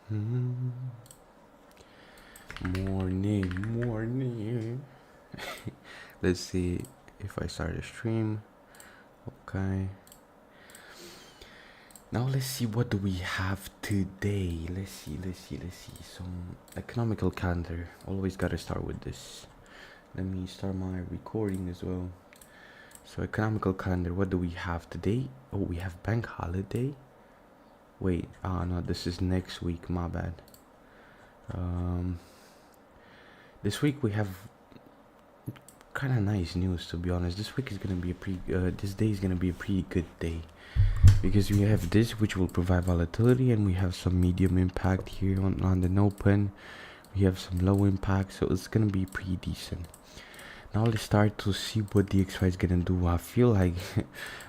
Hmm. Morning. Let's see if I start a stream. Okay. Now let's see what do we have today. Let's see. Some economical calendar. Always gotta start with this. Let me start my recording as well. So economical calendar. What do we have today? Oh, we have bank holiday. Wait. No. This is next week. My bad. This week we have kind of nice news, to be honest. This week is gonna be a this day is gonna be a pretty good day, because we have this which will provide volatility, and we have some medium impact here on London Open. We have some low impact, so it's gonna be pretty decent. Now let's start to see what the DXY is gonna do. I feel like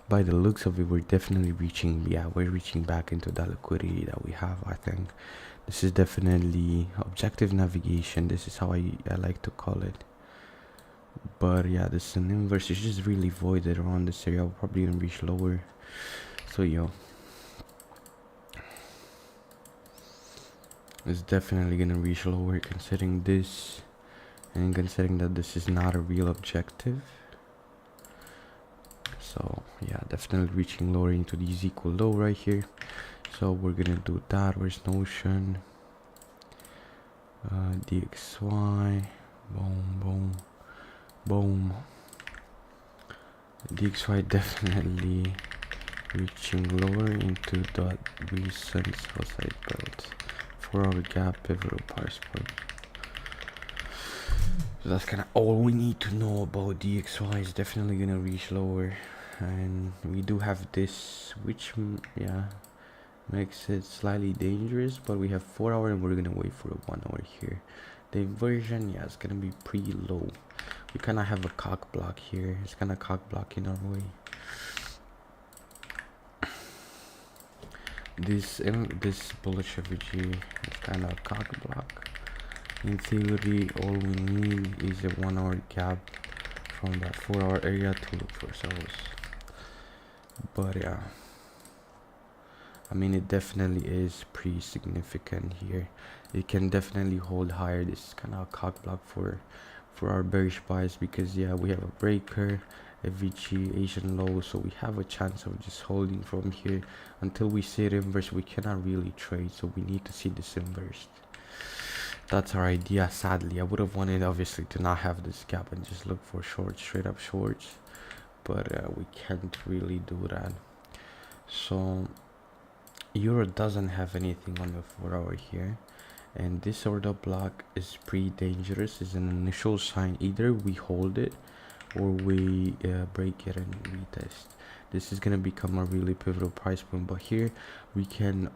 by the looks of it, we're definitely we're reaching back into that liquidity that we have. I think this is definitely objective navigation. This is how I like to call it. But yeah, this is an inverse. It's just really voided around this area. I'll probably even reach lower. So yo, it's definitely gonna reach lower, considering this, and considering that this is not a real objective. So yeah, definitely reaching lower into these equal low right here. So we're gonna do that. Where's Notion? DXY. Boom. DXY definitely reaching lower into that recent outside belt. 4-hour gap, pivotal price point. So that's kind of all we need to know about DXY. Is definitely gonna reach lower, and we do have this, which makes it slightly dangerous. But we have 4-hour, and we're gonna wait for a 1-hour here. The inversion, it's gonna be pretty low. We kind of have a cock block here. It's kind of cock blocking our way. This bullish FVG is kind of a cock block. In theory, all we need is a 1-hour gap from that 4-hour area to look for ourselves. But yeah, I mean, it definitely is pretty significant here. It can definitely hold higher. This is kind of a cock block for our bearish buys, because yeah, we have a breaker, FVG, Asian low, so we have a chance of just holding from here until we see it inverse. We cannot really trade, so we need to see this inverse. That's our idea. Sadly, I would have wanted obviously to not have this gap and just look for shorts, straight up shorts, but we can't really do that. So Euro doesn't have anything on the 4-hour here, and this order block is pretty dangerous. It's an initial sign. Either we hold it or we break it and retest. This is gonna become a really pivotal price point, but here we can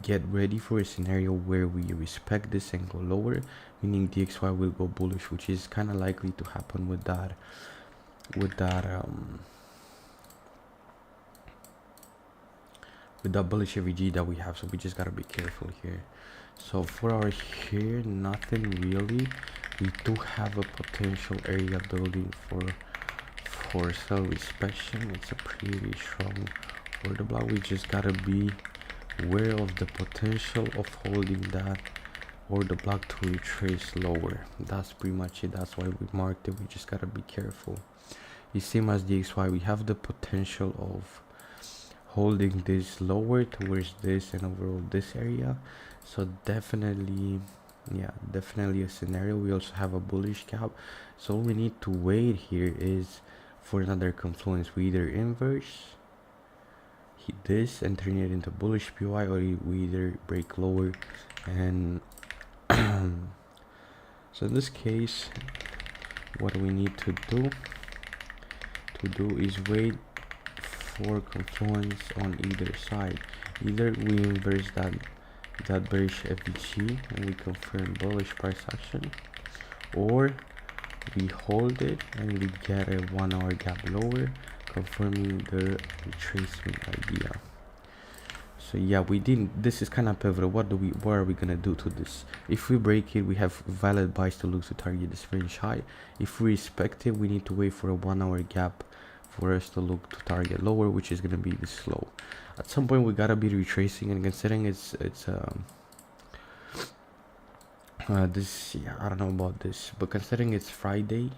get ready for a scenario where we respect this and go lower, meaning DXY will go bullish, which is kind of likely to happen with that bullish FVG that we have. So we just gotta be careful here. So 4-hour here, nothing really. We do have a potential area building for sell inspection. It's a pretty strong order block. We just gotta be aware of the potential of holding that order block to retrace lower. That's pretty much it. That's why we marked it. We just gotta be careful. You same as DXY, we have the potential of holding this lower towards this and overall this area. So definitely a scenario. We also have a bullish gap, so all we need to wait here is for another confluence. We either inverse hit this and turn it into bullish PY, or we either break lower and so in this case, what we need to do is wait for confluence on either side. Either we inverse that bearish FVG and we confirm bullish price action, or we hold it and we get a 1-hour gap lower, confirming the retracement idea. So yeah, we didn't. This is kind of pivotal. What are we gonna do to this? If we break it, we have valid buys to look to target this range high. If we respect it, we need to wait for a 1-hour gap for us to look to target lower, which is gonna be this low. At some point we gotta be retracing, and considering it's This, yeah, I don't know about this, but considering it's Friday,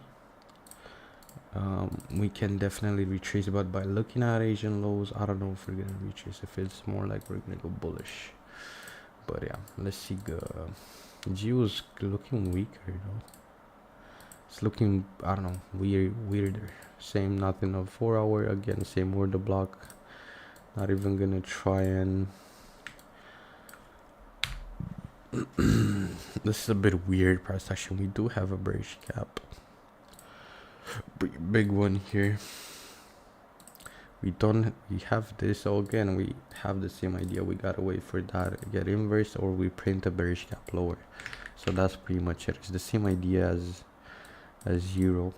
we can definitely retrace. But by looking at Asian lows, I don't know if we're gonna retrace. If it's more like we're gonna go bullish. But yeah, let's see. Geo's looking weaker, it's looking, I don't know, weirder. Same nothing of 4 hour again, same order block. Not even gonna try and this is a bit weird price action. We do have a bearish gap, big one here. We have this, so again we have the same idea. We gotta wait for that get inverse, or we print a bearish gap lower. So that's pretty much it. It's the same idea as euro.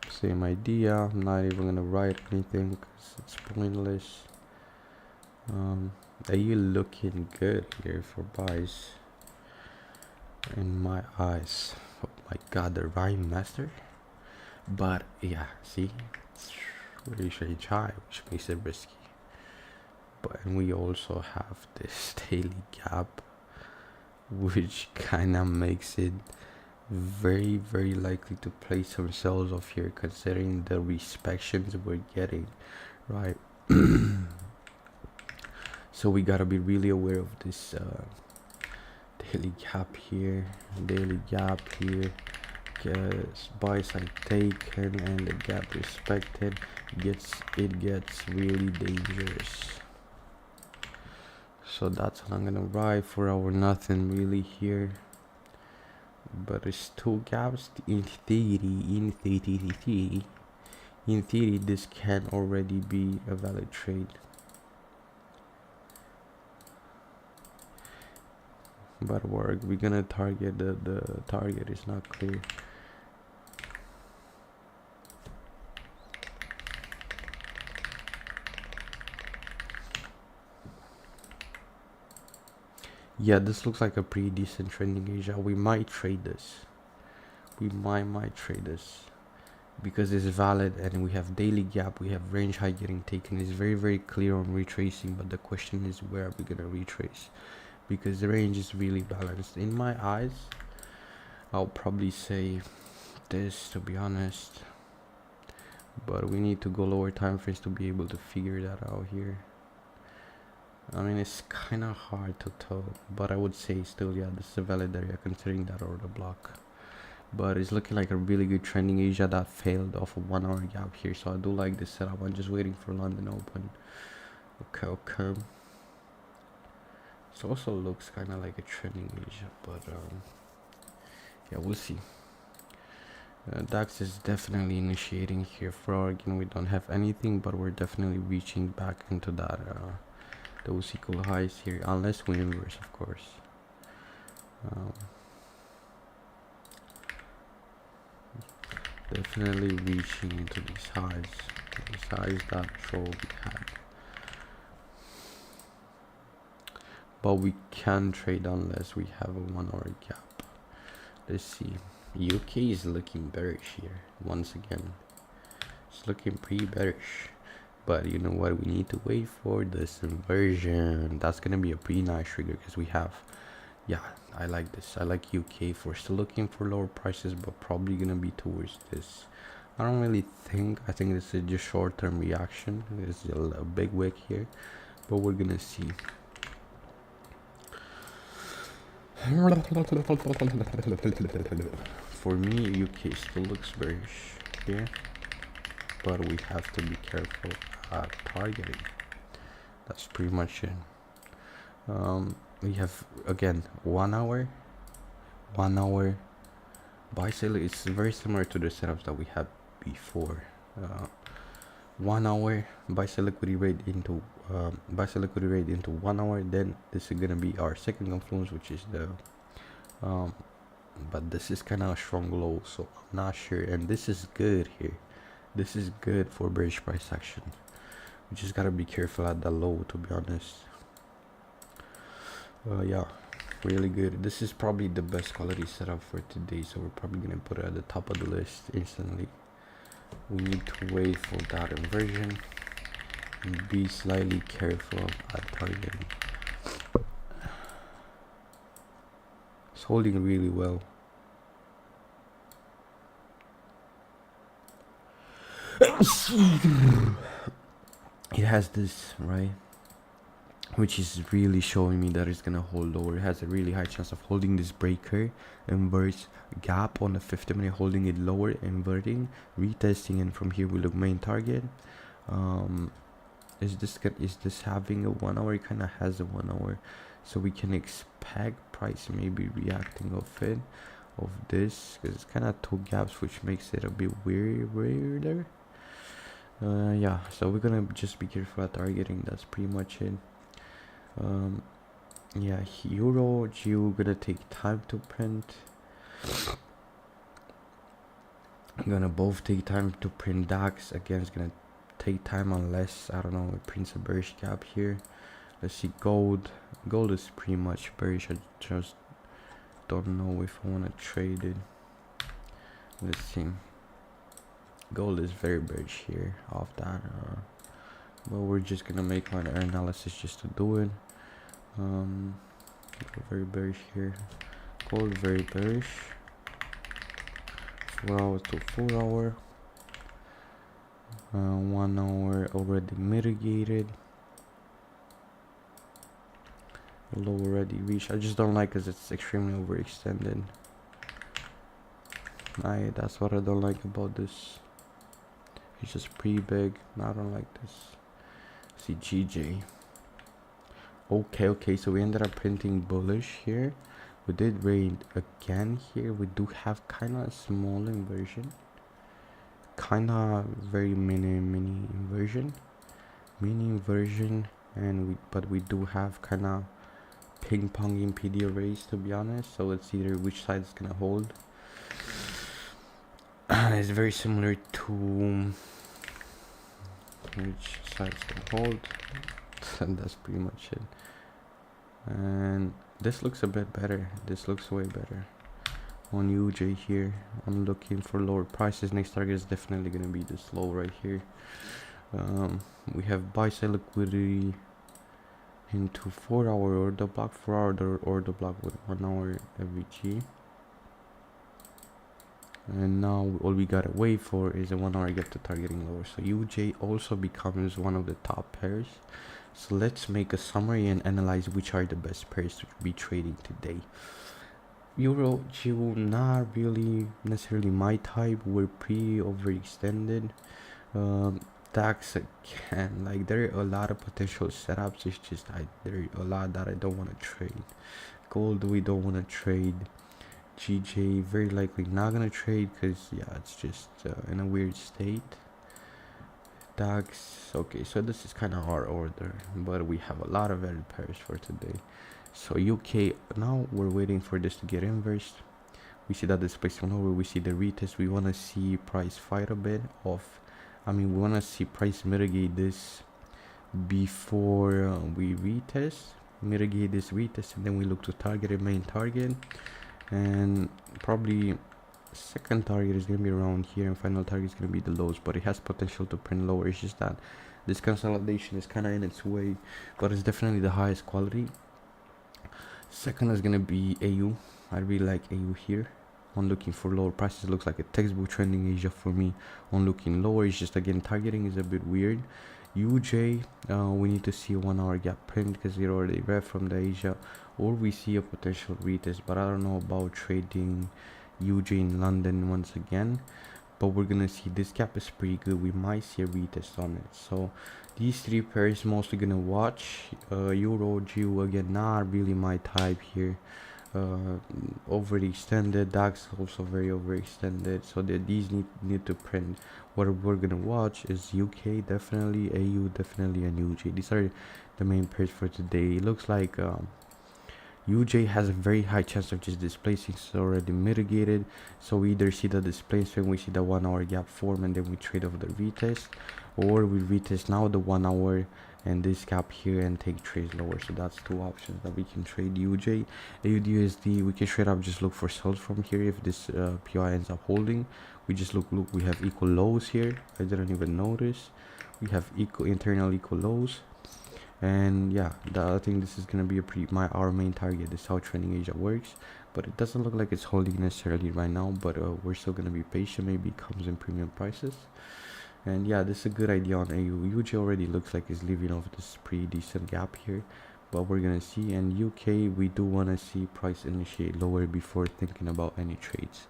Same idea. I'm not even gonna write anything because it's pointless. Are you looking good here for buys? In my eyes. Oh my god, the rhyme master. But yeah, see, it's really strange high, which makes it risky. But we also have this daily gap, which kind of makes it very likely to place some sells off here, considering the respections we're getting, right? So we gotta be really aware of this daily gap here, buy side taken, and the gap respected. It gets really dangerous. So that's what I'm gonna ride for our nothing really here. But it's two gaps. In theory, this can already be a valid trade. But we're gonna target the target is not clear. Yeah, this looks like a pretty decent trending Asia. We might trade this. We might trade this because it's valid, and we have daily gap, we have range high getting taken. It's very clear on retracing, but the question is, where are we gonna retrace? Because the range is really balanced. In my eyes, I'll probably say this, to be honest, but we need to go lower time frames to be able to figure that out here. I mean, it's kind of hard to tell, but I would say still, yeah, this is a valid area considering that order block. But it's looking like a really good trending Asia that failed off a 1 hour gap here. So I do like this setup. I'm just waiting for London open. Okay. It also looks kind of like a trending Asia, but yeah, we'll see. DAX is definitely initiating here for again. We don't have anything, but we're definitely reaching back into that those equal highs here, unless we inverse, of course. Definitely reaching into these highs that troll we had. But we can trade unless we have a 1 hour gap. Let's see. UK is looking bearish here once again. It's looking pretty bearish. But you know what? We need to wait for this inversion. That's gonna be a pretty nice trigger because we have, yeah, I like this. I like UK. If we're still looking for lower prices, but probably gonna be towards this. I don't really think. I think this is just short-term reaction. This is a big wick here, but we're gonna see. For me, UK still looks bearish here, but we have to be careful at targeting. That's pretty much it. We have again 1 hour buy sell. It's very similar to the setups that we had before. 1 hour buy sell liquidity rate into 1 hour. Then this is gonna be our second confluence, which is the but this is kind of a strong low, so I'm not sure. And this is good here. This is good for bearish price action. We just gotta be careful at the low, to be honest. Yeah, really good. This is probably the best quality setup for today, so we're probably gonna put it at the top of the list instantly. We need to wait for that inversion and be slightly careful at targeting. holding really well. It has this, right, which is really showing me that it's gonna hold lower. It has a really high chance of holding this breaker, inverse gap on the 50-minute, holding it lower, inverting, retesting, and from here we look main target. Is this having a 1 hour? It kind of has a 1 hour, so we can expect price maybe reacting of this, because it's kind of two gaps, which makes it a bit weirder. Yeah, so we're gonna just be careful at targeting. That's pretty much it. Yeah, Euro GU gonna take time to print. Gonna both take time to print. DAX again is gonna take time unless, I don't know, it prints a bearish gap here. Let's see. Gold is pretty much bearish. I just don't know if I want to trade it. Let's see. Gold is very bearish here off that, but we're just gonna make our analysis just to do it. Very bearish here. Gold very bearish. 4 hour to 4 hour. 1 hour already mitigated. Low already reached. I just don't like because it's extremely overextended. That's what I don't like about this. It's just pretty big. I don't like this. See GJ. Okay, so we ended up printing bullish here. We did raid again here. We do have kind of a small inversion, kind of very mini inversion, and but we do have kind of ping ponging PD arrays, to be honest. So let's see which side is gonna hold. It's very similar to which side's gonna hold, and that's pretty much it. And this looks a bit better. This looks way better on UJ here. I'm looking for lower prices. Next target is definitely gonna be this low right here. We have buy side liquidity into 4 hour order block, 4 hour order block with 1 hour FVG. And now all we gotta wait for is a 1 hour get to targeting lower. So UJ also becomes one of the top pairs. So let's make a summary and analyze which are the best pairs to be trading today. Euro GU, not really necessarily my type. We're pretty overextended. DAX again, like there are a lot of potential setups. It's just there are a lot that I don't want to trade. Gold we don't want to trade. GJ very likely not gonna trade because yeah, it's just in a weird state. DAX, okay, so this is kind of our order, but we have a lot of valid pairs for today. So UK, now we're waiting for this to get inversed. We see that this place on over, we see the retest. We want to see price fight a bit off. We want to see price mitigate this before we retest, mitigate this retest, and then we look to target a main target. And probably second target is going to be around here, and final target is going to be the lows, but it has potential to print lower. It's just that this consolidation is kind of in its way, but it's definitely the highest quality. Second is going to be AU. I really like AU here on looking for lower prices. It looks like a textbook trending Asia for me on looking lower. It's just again targeting is a bit weird. UJ, we need to see a 1 hour gap print because it already read from the Asia, or we see a potential retest, but I don't know about trading UJ in London once again. But we're gonna see this gap is pretty good. We might see a retest on it. So these three pairs mostly gonna watch. Euro GU again, not really my type here. Overextended. DAX also very overextended, so these need to print. What we're gonna watch is UK definitely, AU definitely, and UJ. These are the main pairs for today. It looks like UJ has a very high chance of just displacing. It's already mitigated, so we either see the displacement, we see the 1 hour gap form, and then we trade over the retest, or we retest now the 1 hour and this gap here and take trades lower. So that's two options that we can trade. UJ, AUDUSD, we can straight up just look for sells from here. If this PI ends up holding, we just look, we have equal lows here. I didn't even notice we have internal equal lows. And yeah, I think this is gonna be our main target. This is how trending Asia works. but it doesn't look like it's holding necessarily right now, but we're still gonna be patient. Maybe it comes in premium prices. And yeah, this is a good idea on AU. UG already looks like it's leaving off this pretty decent gap here, but we're gonna see. And UK, we do want to see price initiate lower before thinking about any trades.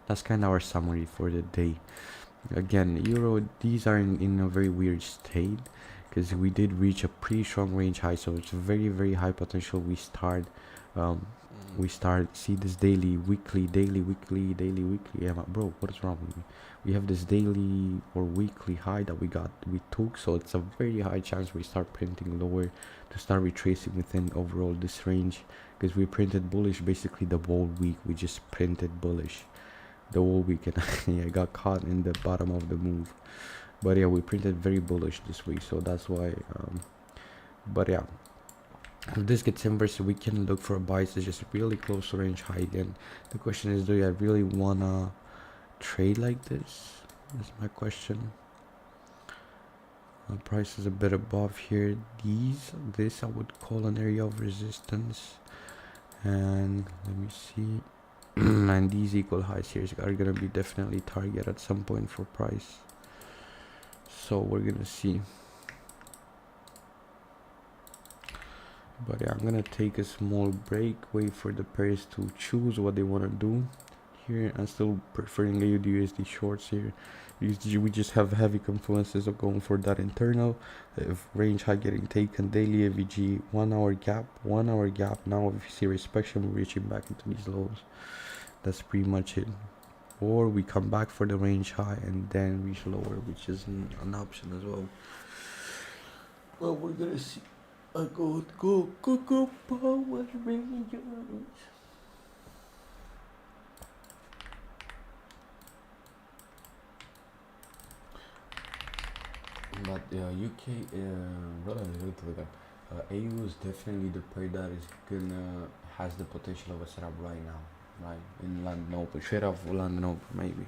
That's kind of our summary for the day. Again, euro, these are in a very weird state because we did reach a pretty strong range high, so it's very high potential we start see this daily, weekly, daily, weekly, daily, weekly. Yeah, bro, what is wrong with me? We have this daily or weekly high that we took, so it's a very high chance we start printing lower to start retracing within overall this range, because we printed bullish basically the whole week. We just printed bullish the whole week, and yeah, I got caught in the bottom of the move. But yeah, we printed very bullish this week, so that's why but yeah, if this gets inverted, we can look for a buy. It's just really close to range high again. The question is, do I really wanna trade like this? Is my question. Price is a bit above here. This I would call an area of resistance, and let me see. And these equal highs here are gonna be definitely target at some point for price, so we're gonna see. But yeah, I'm gonna take a small break, wait for the pairs to choose what they want to do here. I'm still preferring AUD USD shorts here. USD, we just have heavy confluences of going for that internal if range high getting taken. Daily AVG 1 hour gap, 1 hour gap. Now if you see rejection, we're reaching back into these lows. That's pretty much it. Or we come back for the range high and then reach lower, which is an option as well. Well, we're gonna see. Go power rangers. But UK, AU is definitely the pair that is gonna has the potential of a setup right now, right in London Open, straight off London Open maybe.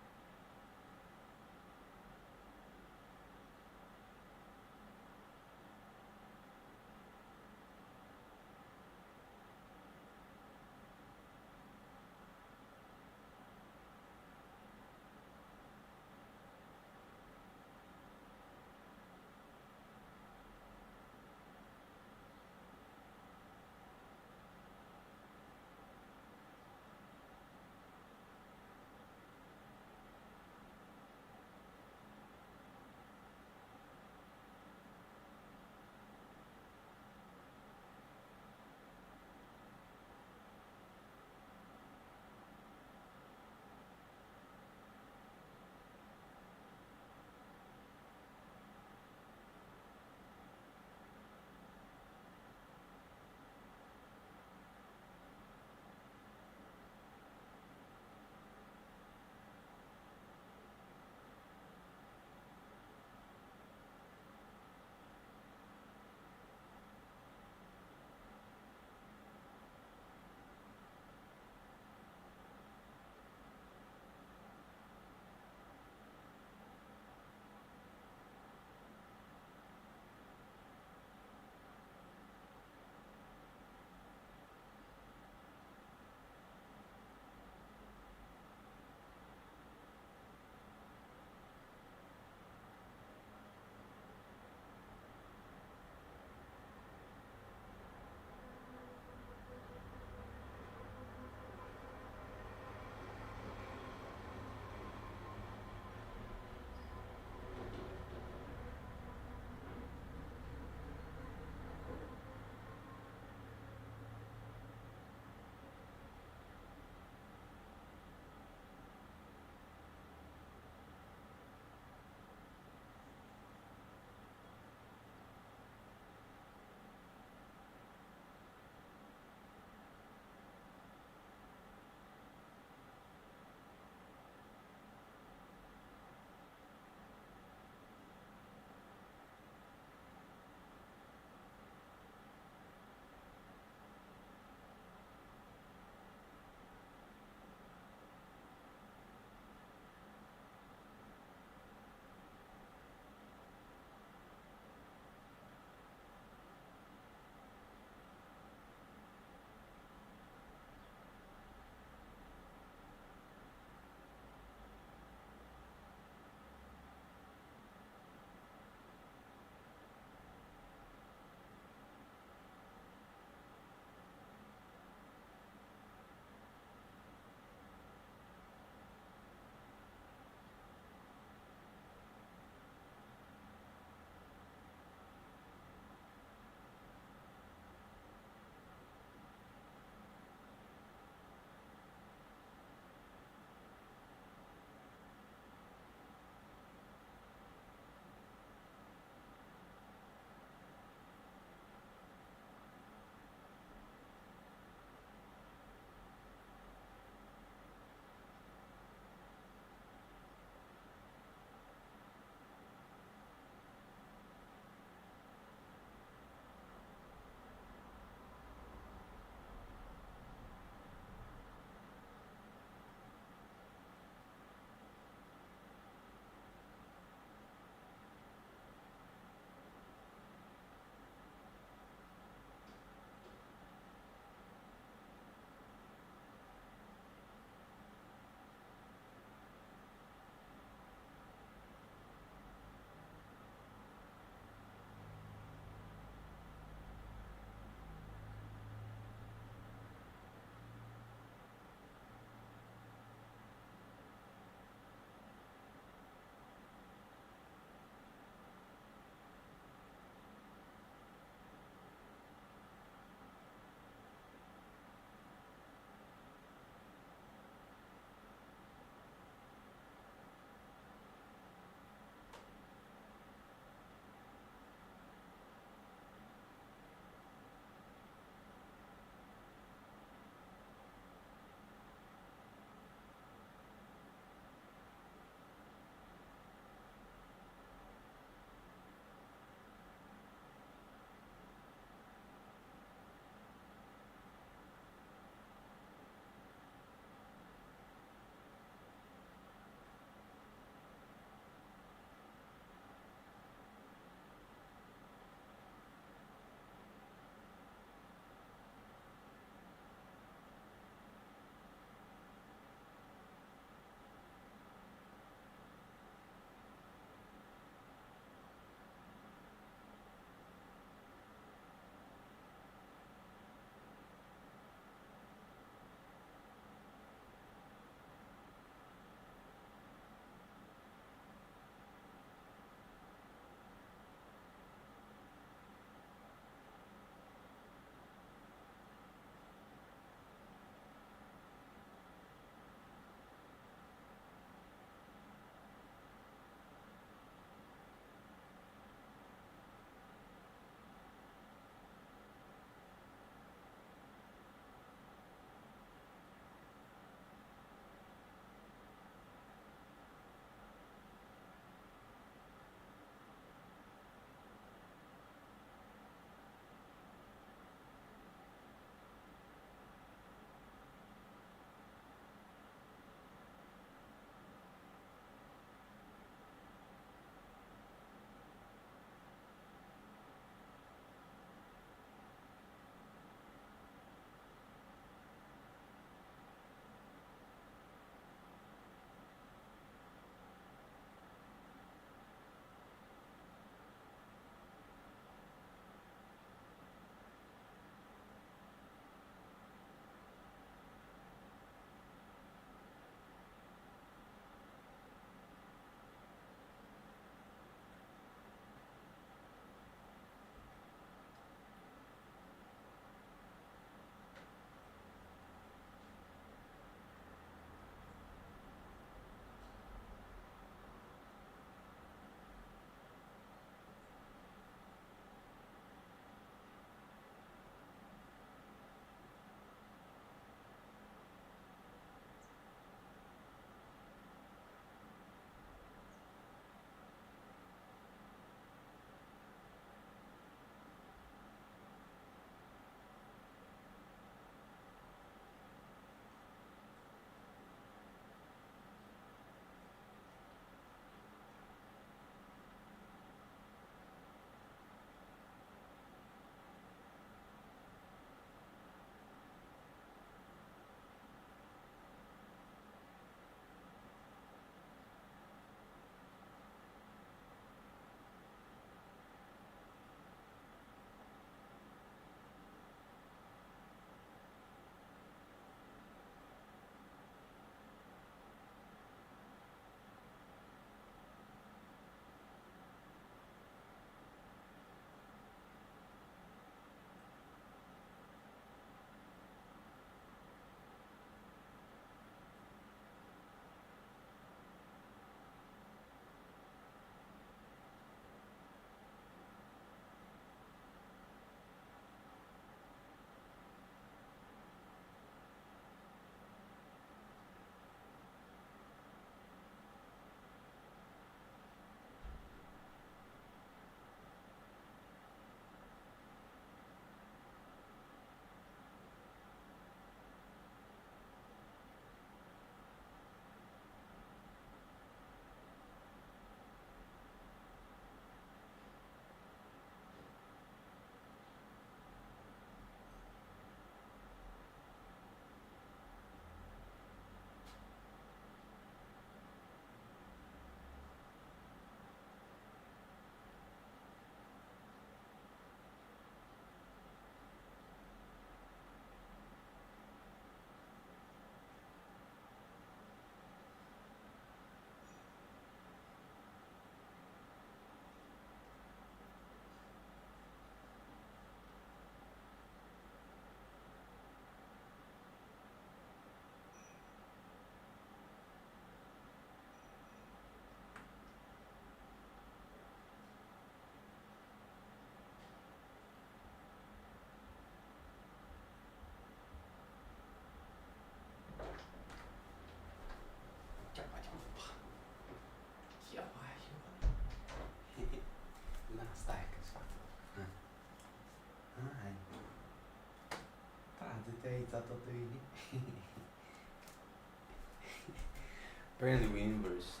Apparently we inversed.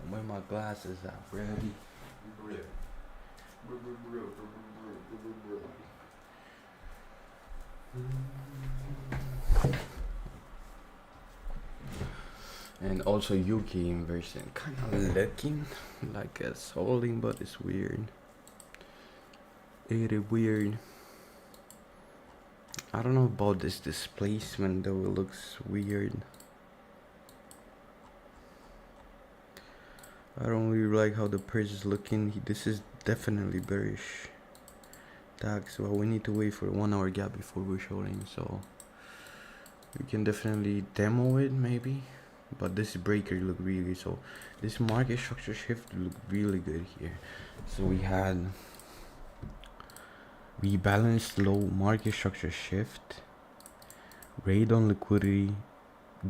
Where my glasses at, really? And also Yuki inversion, kind of looking like it's holding, but it's weird. It is weird. I don't know about this displacement though, it looks weird. I don't really like how the purse is looking. This is definitely bearish. Tax, well, we need to wait for a 1 hour gap before we're shorting, so we can definitely demo it maybe. But this breaker look really, so this market structure shift look really good here. So we had rebalanced low market structure shift, raid on liquidity,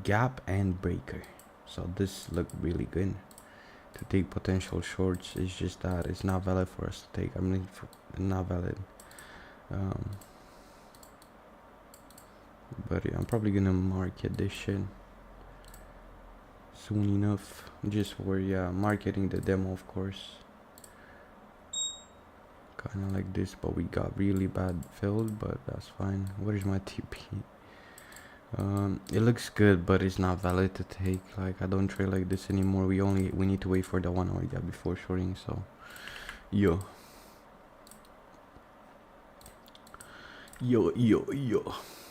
gap and breaker. So this look really good to take potential shorts. It's just that it's not valid for us to take. I mean, not valid. But yeah, I'm probably gonna market this shit soon enough, just for marketing the demo, of course. Kind of like this, but we got really bad filled, but that's fine. Where's my TP? It looks good, but it's not valid to take. Like, I don't trade like this anymore. We need to wait for the 1 hour gap before shorting. So yo,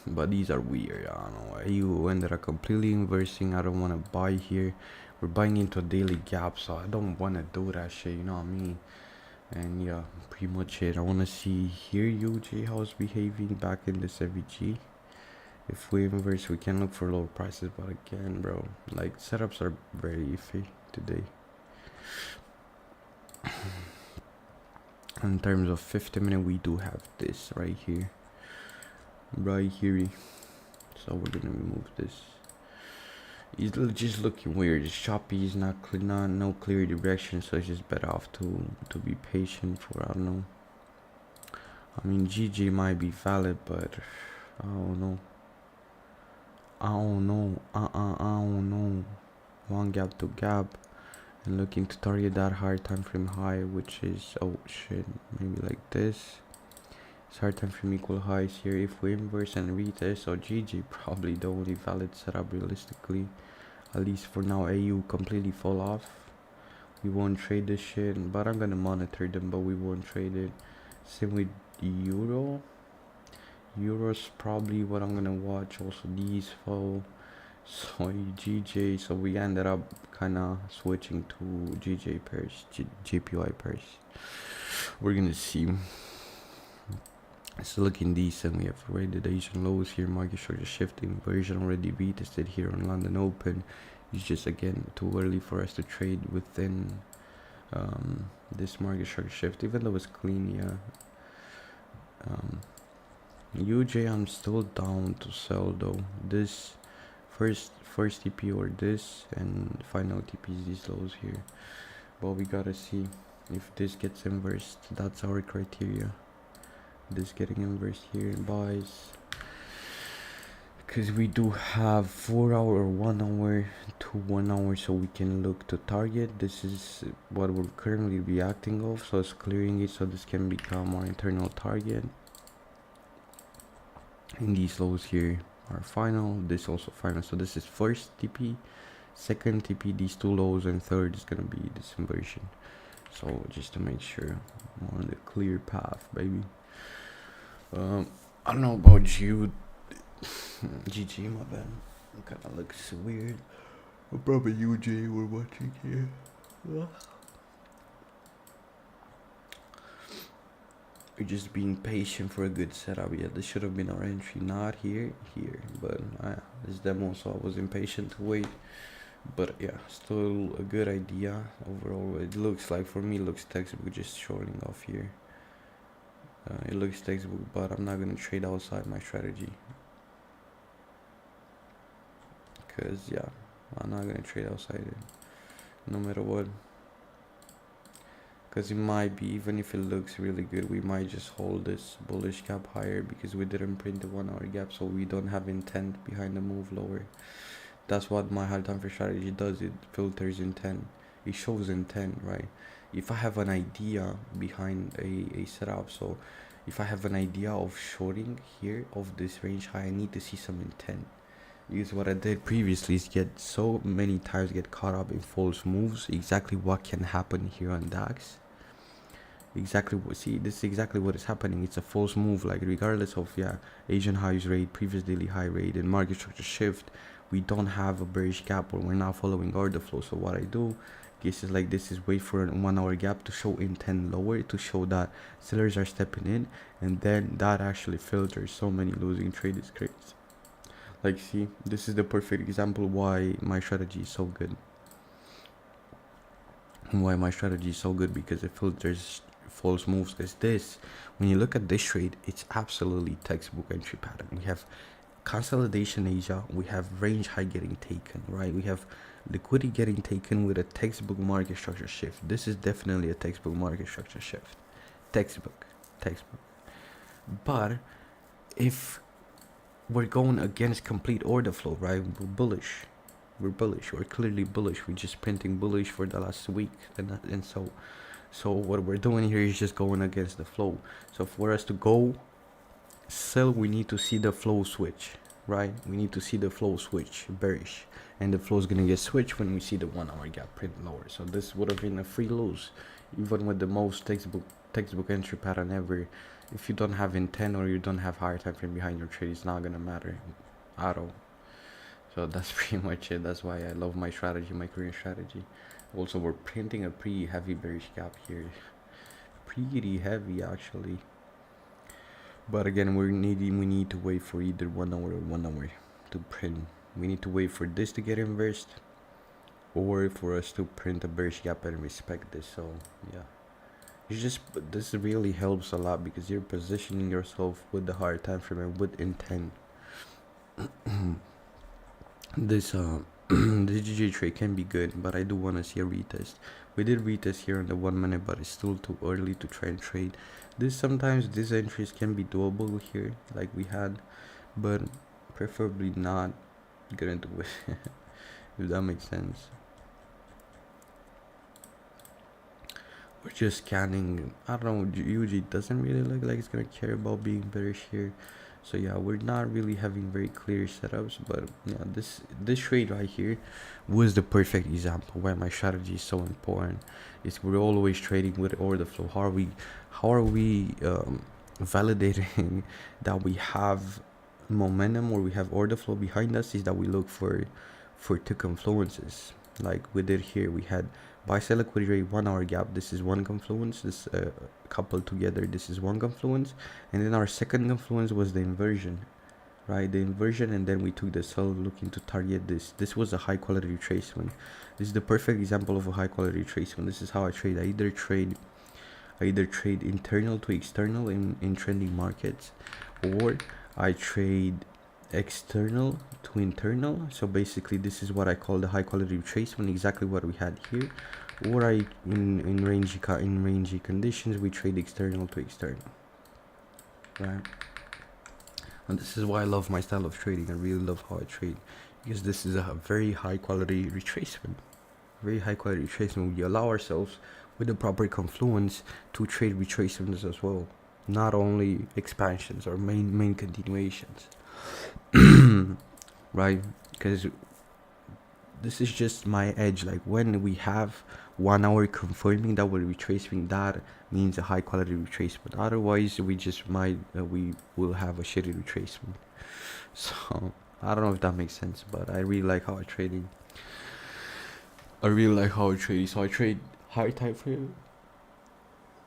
but these are weird. I don't know why you ended up completely inversing. I don't want to buy here. We're buying into a daily gap, so I don't want to do that shit, you know what I mean? And yeah, pretty much it. I want to see here UJ how it's behaving back in this FVG. If we inverse, we can look for lower prices, but again, bro, like, setups are very iffy today. In terms of 50-minute, we do have this right here. So we're gonna remove this. It's just looking weird. It's choppy. It's not clear, no clear direction. So it's just better off to be patient for, I don't know. I mean, GG might be valid, but I don't know. I don't know. One gap to gap, and looking to target that higher time frame high, which is, oh shit, maybe like this. Hard time frame equal highs here. If we inverse and retest, so GG probably the only valid setup realistically, at least for now. AU completely fall off. We won't trade this shit, but I'm gonna monitor them, but we won't trade it. Same with Euro's probably what I'm gonna watch. Also these fall. So GJ, so we ended up kind of switching to GJ pairs, JPY pairs. We're gonna see. It's looking decent. We have rated Asian lows here. Market structure shifting. Version already retested here on London Open. It's just, again, too early for us to trade within this market structure shift, even though it's clean. UJ, I'm still down to sell though. This first TP or this, and final TP is these lows here. But we gotta see if this gets inversed. That's our criteria. This getting inversed here in buys, because we do have 4 hour or 1 hour to 1 hour, so we can look to target. This is what we're currently reacting off, so it's clearing it, so this can become our internal target. And these lows here are final, this also final. So this is first TP, second TP, these two lows, and third is gonna be this inversion. So just to make sure I'm on the clear path, baby. I don't know about you. GG, my bad. It kind of looks weird. Probably UJ we're watching here. We're just being patient for a good setup. Yeah, this should have been our entry, not here, but this demo, so I was impatient to wait. But yeah, still a good idea overall. It looks like, for me, it looks textbook, just shorting off here. It looks textbook, but I'm not gonna trade outside my strategy, because I'm not gonna trade outside it no matter what. because it might be, even if it looks really good, we might just hold this bullish gap higher because we didn't print the 1 hour gap, so we don't have intent behind the move lower. That's what my high time frame strategy does. It filters intent, it shows intent, right? If I have an idea behind a setup, so if I have an idea of shorting here of this range high, I need to see some intent. Because what I did previously is get so many times get caught up in false moves. Exactly what can happen here on DAX. Exactly what, see, this is exactly what is happening. It's a false move, like regardless of, yeah, Asian highs rate, previous daily high rate, and market structure shift, we don't have a bearish gap, or we're not following order flow. So what I do, cases like this, is wait for a 1 hour gap to show intent lower, to show that sellers are stepping in, and then that actually filters so many losing trades crates. Like, see, this is the perfect example why my strategy is so good. Why my strategy is so good, because it filters false moves. Because this, when you look at this trade, it's absolutely textbook entry pattern. We have consolidation Asia, we have range high getting taken, right? We have liquidity getting taken with a textbook market structure shift. This is definitely a textbook market structure shift. Textbook. But if we're going against complete order flow, right? We're bullish. We're clearly bullish. We're just printing bullish for the last week, and so what we're doing here is just going against the flow. So for us to go sell, we need to see the flow switch, right? We need to see the flow switch bearish, and the flow is gonna get switched when we see the 1 hour gap print lower. So this would have been a free lose, even with the most textbook entry pattern ever. If you don't have intent, or you don't have higher time frame behind your trade, it's not gonna matter at all. So that's pretty much it. That's why I love my strategy, my Korean strategy. Also, we're printing a pretty heavy bearish gap here, pretty heavy actually. But again, we need to wait for either 1 hour or 1 hour to print. We need to wait for this to get inversed, or for us to print a bearish gap and respect this. So yeah, this really helps a lot, because you're positioning yourself with the higher time frame and with intent. This the GG trade can be good, but I do want to see a retest. We did retest here in the 1 minute, but it's still too early to try and trade this. Sometimes these entries can be doable here, like we had, but preferably not gonna do it. If that makes sense. We're just scanning. I don't know, UG doesn't really look like it's gonna care about being bearish here. So yeah, we're not really having very clear setups, but yeah, this trade right here was the perfect example why my strategy is so important. Is we're always trading with order flow. How are we validating that we have momentum, or we have order flow behind us? Is that we look for two confluences, like we did here. We had buy sell liquidity rate 1 hour gap. This is one confluence. This coupled together, this is one confluence, and then our second confluence was the inversion, right? The inversion, and then we took the sell looking to target this was a high quality retracement. This is the perfect example of a high quality retracement. This is how I trade. I either trade internal to external in trending markets, or I trade external to internal. So basically this is what I call the high quality retracement, exactly what we had here. Or I in rangy conditions, we trade external to external, right? And this is why I love my style of trading. I really love how I trade, because this is a very high quality retracement. We allow ourselves with the proper confluence to trade retracements as well, not only expansions or main continuations. Right? Because this is just my edge. Like when we have 1 hour confirming that we're retracing, that means a high quality retracement. Otherwise we will have a shitty retracement. So I don't know if that makes sense, but I really like how I'm trading. So I trade high time frame.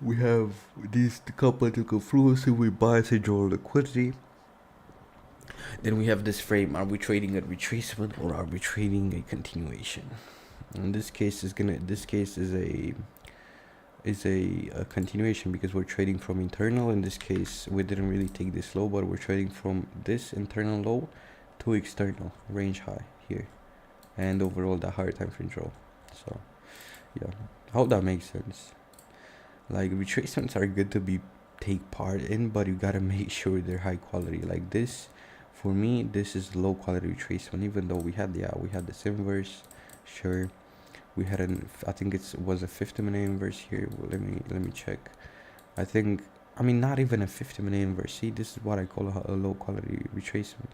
We have these couple of confluences. We buy and draw liquidity. Then we have this frame. Are we trading a retracement, or are we trading a continuation? In this case is a continuation, because we're trading from internal. In this case, we didn't really take this low, but we're trading from this internal low to external range high here, and overall the higher time frame draw. So yeah, hope that makes sense. Like retracements are good to be take part in, but you gotta make sure they're high quality. Like this, for me, this is low quality retracement. Even though we had this inverse, sure, we had I think it was a 50-minute inverse here. Well, let me check. I think, I mean, not even a 50-minute inverse. See, this is what I call a low quality retracement,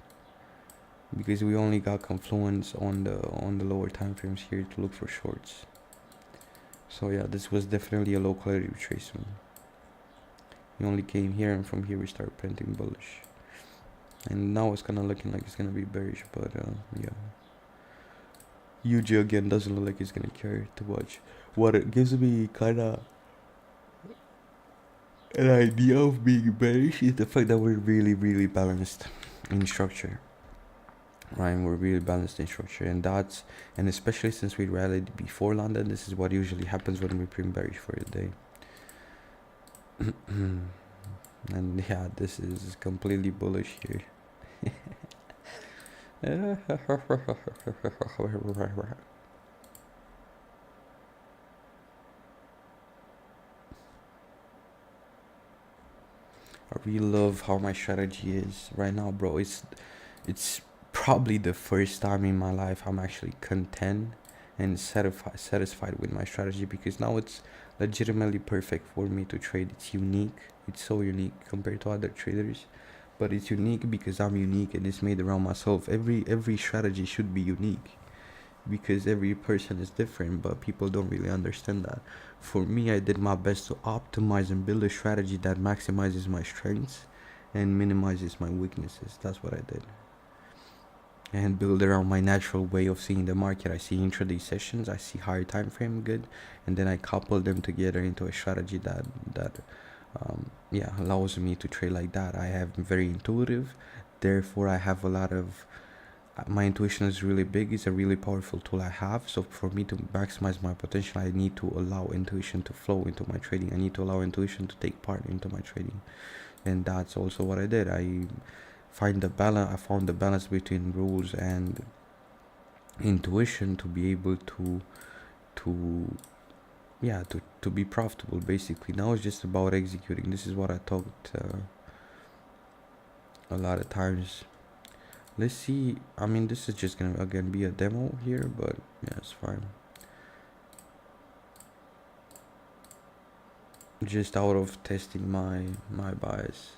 because we only got confluence on the lower time frames here to look for shorts. So yeah, this was definitely a low quality retracement. We only came here, and from here we start printing bullish, and now it's kind of looking like it's gonna be bearish, but yeah, UG again doesn't look like it's gonna carry too much. What it gives me kind of an idea of being bearish is the fact that we're really balanced in structure, right? We're really balanced in structure, and especially since we rallied before London, this is what usually happens when we print bearish for a day. And yeah, this is completely bullish here. I really love how my strategy is right now, bro. It's probably the first time in my life I'm actually content and satisfied with my strategy, because now it's legitimately perfect for me to trade. It's unique. It's so unique compared to other traders, but it's unique because I'm unique and it's made around myself. Every strategy should be unique, because every person is different, but people don't really understand that. For me, I did my best to optimize and build a strategy that maximizes my strengths and minimizes my weaknesses. That's what I did, and build around my natural way of seeing the market. I see intraday sessions, I see higher time frame good, and then I couple them together into a strategy that yeah, allows me to trade like that. I have very intuitive, therefore I have a lot of my intuition is really big. It's a really powerful tool I have. So for me to maximize my potential, I need to allow intuition to flow into my trading. I need to allow intuition to take part into my trading, and that's also what I did. I found the balance between rules and intuition to be able to yeah, to be profitable. Basically, now it's just about executing. This is what I talked a lot of times. Let's see. I mean, this is just gonna again be a demo here, but yeah, it's fine. Just out of testing my bias.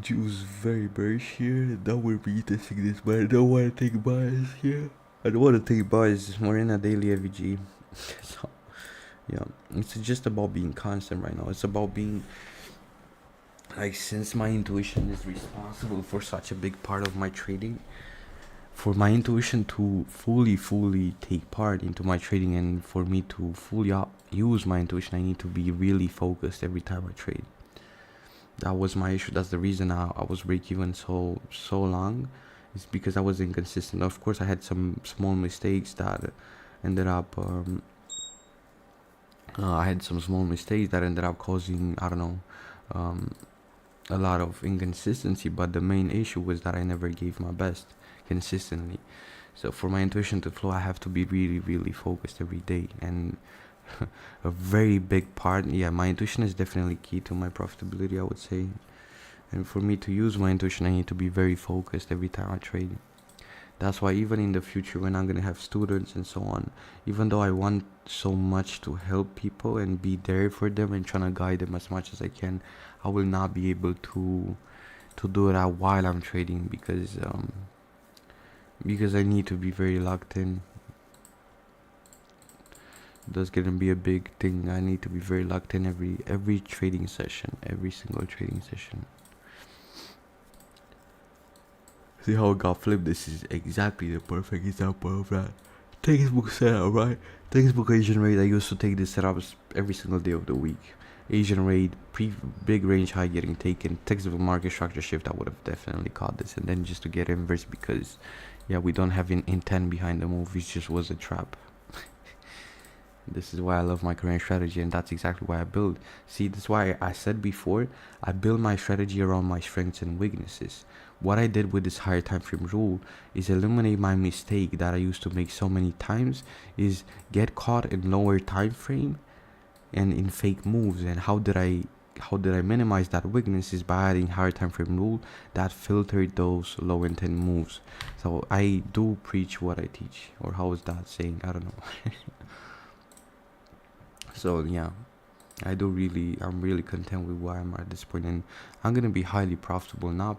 Juice very bearish here. Now we're retesting this, but I don't want to take bias here. I don't want to take bias. We're in a daily FVG. So yeah, it's just about being constant right now. It's about being, like, since my intuition is responsible for such a big part of my trading, for my intuition to fully take part into my trading, and for me to fully use my intuition, I need to be really focused every time I trade. That was my issue. That's the reason I was break even so long. It's because I was inconsistent. Of course, I had some small mistakes that ended up causing, I don't know, a lot of inconsistency. But the main issue was that I never gave my best consistently. So for my intuition to flow, I have to be really focused every day. And a very big part, yeah, my intuition is definitely key to my profitability, I would say. And for me to use my intuition, I need to be very focused every time I trade. That's why even in the future, when I'm gonna have students and so on, even though I want so much to help people and be there for them and trying to guide them as much as I can, I will not be able to do that while I'm trading, because I need to be very locked in. That's gonna be a big thing. I need to be very locked in every trading session, every single trading session. See how it got flipped? This is exactly the perfect example of that. Textbook setup, right? Textbook Asian rate. I used to take this setups every single day of the week. Asian rate, big range high getting taken. Textbook market structure shift. I would have definitely caught this, and then just to get inverse, because yeah, we don't have an intent behind the move. It just was a trap. This is why I love my current strategy, and that's exactly why I build. See, that's why I said before, I build my strategy around my strengths and weaknesses. What I did with this higher time frame rule is eliminate my mistake that I used to make so many times, is get caught in lower time frame and in fake moves. And how did I minimize that weakness is by adding higher time frame rule that filtered those low intent moves. So I do preach what I teach, or how is that saying? I don't know. So yeah, I'm really content with where I'm at this point, and I'm gonna be highly profitable, not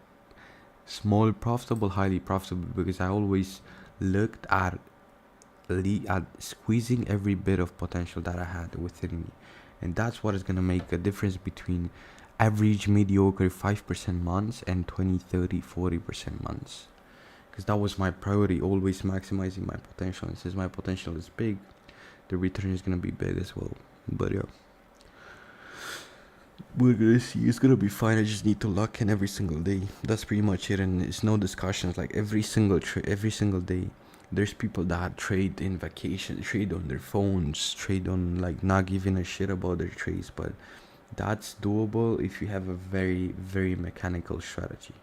small profitable, highly profitable, because I always looked at squeezing every bit of potential that I had within me. And that's what is going to make a difference between average mediocre 5% months and 20, 30, 40% months. Because that was my priority, always maximizing my potential. And since my potential is big, the return is going to be big as well. But yeah, we're gonna see. It's gonna be fine. I just need to lock in every single day. That's pretty much it, and it's no discussions. Like every single day, there's people that trade in vacation, trade on their phones, trade on like not giving a shit about their trades. But that's doable if you have a very, very mechanical strategy.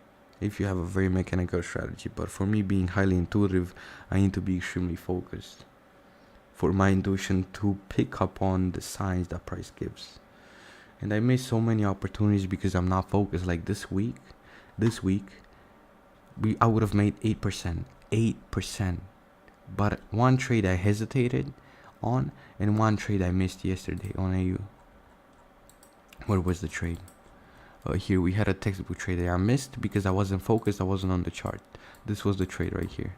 But for me, being highly intuitive, I need to be extremely focused for my intuition to pick up on the signs that price gives. And I missed so many opportunities because I'm not focused. Like this week, I would have made 8%. But one trade I hesitated on, and one trade I missed yesterday on AU. Where was the trade? Here we had a textbook trade that I missed because I wasn't focused. I wasn't on the chart. This was the trade right here,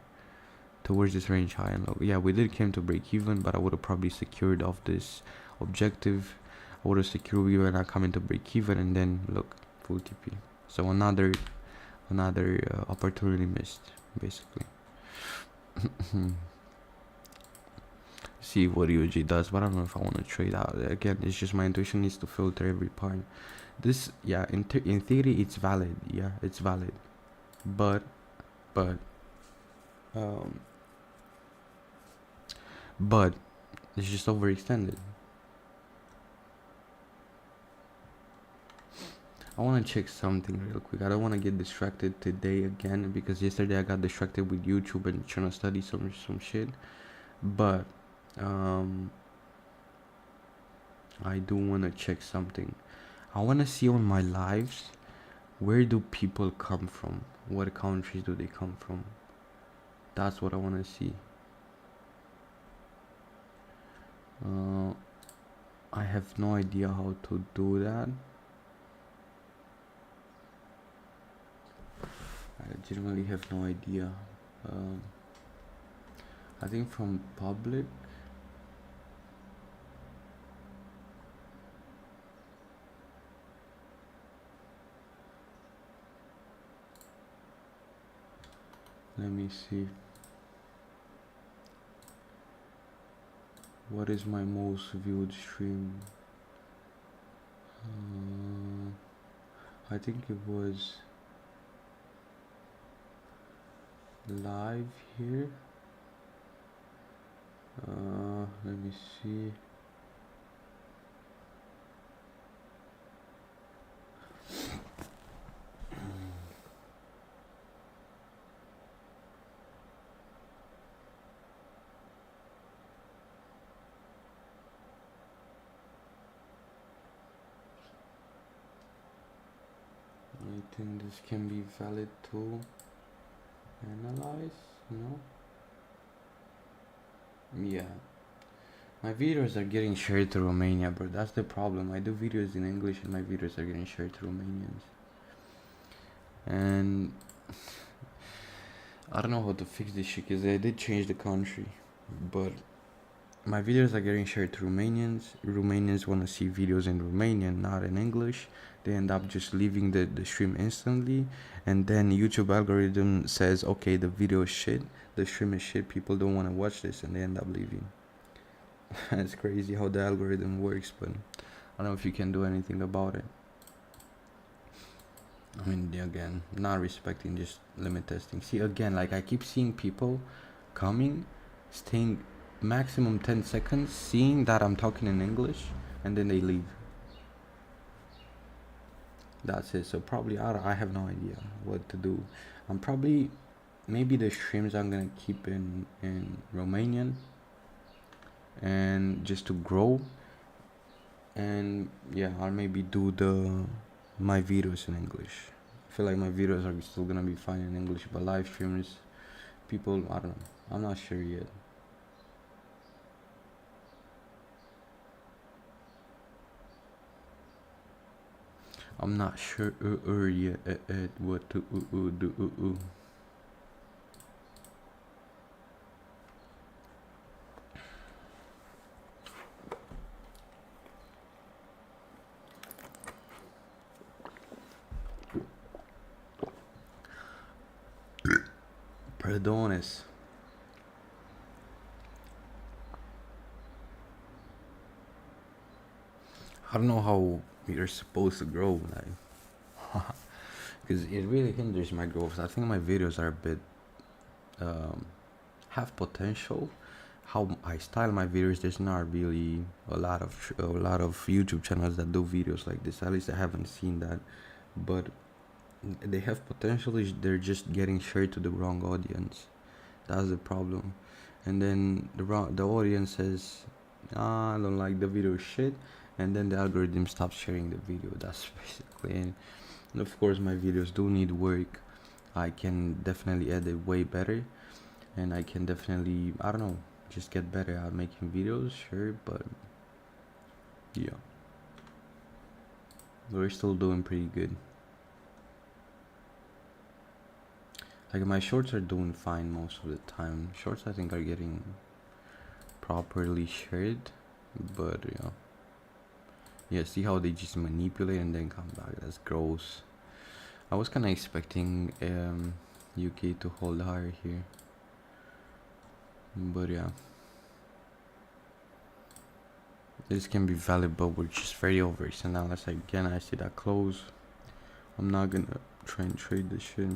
towards this range high and low. Yeah, we did came to break even, but I would have probably secured off this objective. I would have secured when I come into break even, and then look, full TP. So another opportunity missed, basically. See what UG does, but I don't know if I want to trade out. Again, it's just my intuition needs to filter every part. This, yeah, in theory it's valid. Yeah, it's valid, but it's just overextended. I want to check something real quick. I don't want to get distracted today again, because yesterday I got distracted with YouTube and trying to study some shit. But I do want to check something. I want to see on my lives, where do people come from? What countries do they come from? That's what I want to see. I have no idea how to do that. I genuinely have no idea. I think from public. Let me see. What is my most viewed stream? I think it was live here. Let me see. I think this can be valid to analyze, no? Yeah. My videos are getting shared to Romania, bro. That's the problem. I do videos in English and my videos are getting shared to Romanians. And I don't know how to fix this shit, because I did change the country. But my videos are getting shared to Romanians. Romanians want to see videos in Romanian, not in English. They end up just leaving the stream instantly. And then YouTube algorithm says, okay, the video is shit, the stream is shit, people don't want to watch this, and they end up leaving. It's crazy how the algorithm works, but I don't know if you can do anything about it. I mean, again, not respecting, just limit testing. See, again, like I keep seeing people coming, staying maximum 10 seconds, seeing that I'm talking in English, and then they leave. That's it. So probably I have no idea what to do. I'm probably, maybe the streams I'm gonna keep in Romanian, and just to grow. And yeah, I'll maybe do the my videos in English. I feel like my videos are still gonna be fine in English, but live streamers, people, I don't know, I'm not sure yet. I'm not sure yet what to do. Perdones. I don't know how you're supposed to grow, like, because it really hinders my growth. I think my videos are a bit have potential. How I style my videos, there's not really a lot of YouTube channels that do videos like this. At least I haven't seen that, but they have potential. They're just getting shared to the wrong audience. That's the problem. And then the audience says, ah, I don't like the video shit, and then the algorithm stops sharing the video. That's basically it. And of course my videos do need work. I can definitely edit way better, and I can definitely, I don't know, just get better at making videos, sure, but yeah, we're still doing pretty good. Like my shorts are doing fine most of the time. Shorts I think are getting properly shared, but yeah, see how they just manipulate and then come back. That's gross. I was kind of expecting UK to hold higher here, but yeah, this can be valid, but we're just very overextended. And unless again I see that close, I'm not gonna try and trade this shit.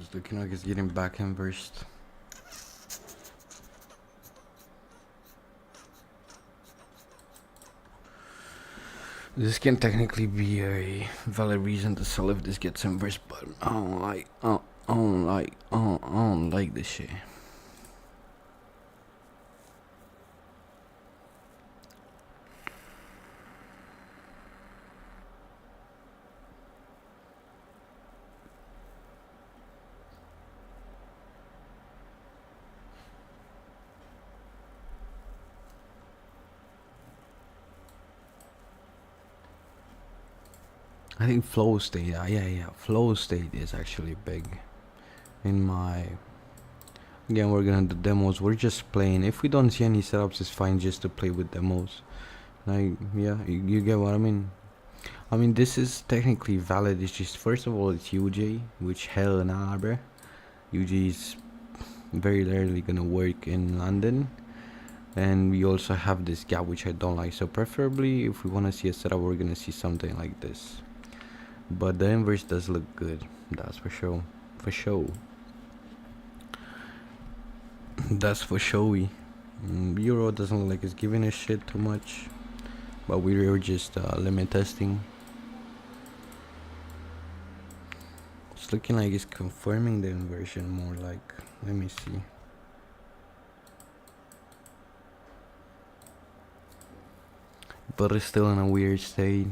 It's looking like it's getting back inversed. This can technically be a valid reason to sell if this gets inversed, but I don't like this shit. I think flow state, yeah, flow state is actually big. In my, again, we're gonna do demos. We're just playing. If we don't see any setups, it's fine just to play with demos. Like, yeah, you get what I mean. I mean, this is technically valid. It's just, first of all, it's UJ, which hell nah, bruh. UJ is very rarely gonna work in London. And we also have this gap, which I don't like. So preferably, if we want to see a setup, we're gonna see something like this. But the inverse does look good, that's for sure. For sure. That's for showy. Euro doesn't look like it's giving a shit too much, but we were just limit testing. It's looking like it's confirming the inversion more. Like, let me see. But it's still in a weird state.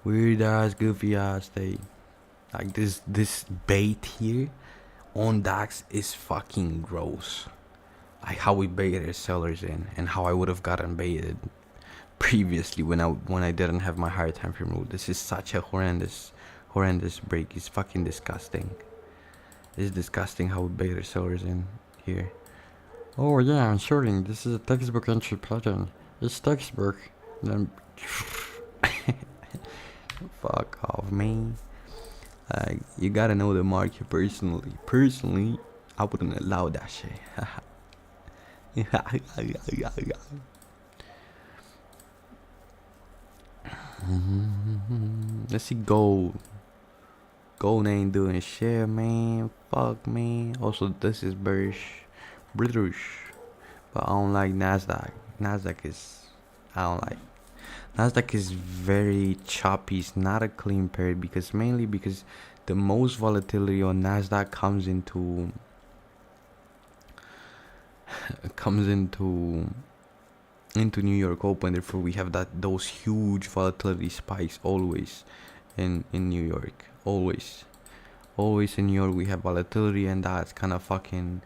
Weird ass, goofy ass state. Like this bait here on DAX is fucking gross. Like how we baited sellers in, and how I would have gotten baited previously when I didn't have my higher time frame rule. This is such a horrendous break. It's fucking disgusting. It's disgusting how we baited sellers in here. Oh yeah, I'm shorting. This is a textbook entry pattern. It's textbook. Then fuck off me. Like, you gotta know the market personally. Personally, I wouldn't allow that shit. Let's see gold. Gold ain't doing shit, man. Fuck, man. Also, this is British. But I don't like Nasdaq. Nasdaq is, I don't like. Nasdaq is very choppy. It's not a clean pair because mainly because the most volatility on Nasdaq comes into New York Open. Therefore, we have those huge volatility spikes always in New York. Always in New York we have volatility, and that's kind of fucking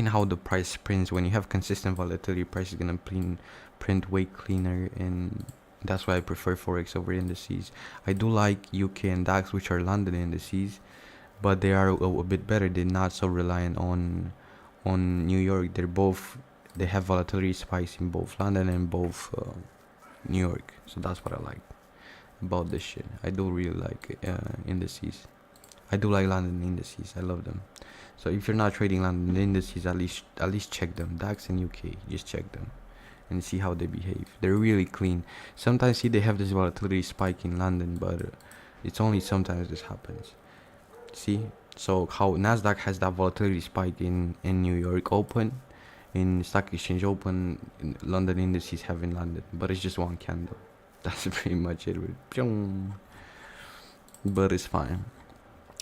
how the price prints. When you have consistent volatility, price is gonna print way cleaner, and that's why I prefer forex over indices. I do like UK and DAX, which are London indices, but they are a bit better. They're not so reliant on New York. They have volatility spikes in both London and both New York. So that's what I like about this shit. I do really like indices. I do like London indices. I love them. So if you're not trading London indices, at least check them. DAX and UK, just check them and see how they behave. They're really clean. Sometimes see they have this volatility spike in London, but it's only sometimes this happens. See, so how Nasdaq has that volatility spike in New York Open, in Stock Exchange Open, in London indices have in London, but it's just one candle. That's pretty much it. But it's fine.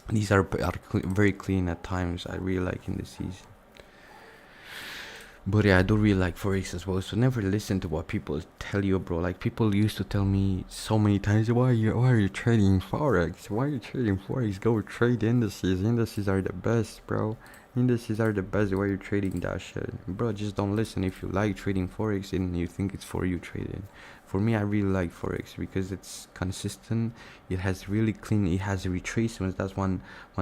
These are very clean at times. I really like indices. But yeah, I do really like forex as well. So never listen to what people tell you, bro. Like, people used to tell me so many times, why are you trading forex? Why are you trading forex? Go trade indices. Indices are the best, bro. Indices are the best. Why are you trading that shit, bro? Just don't listen. If you like trading forex and you think it's for you, trading. For me, I really like forex because it's consistent. It has really clean. It has retracements. That's one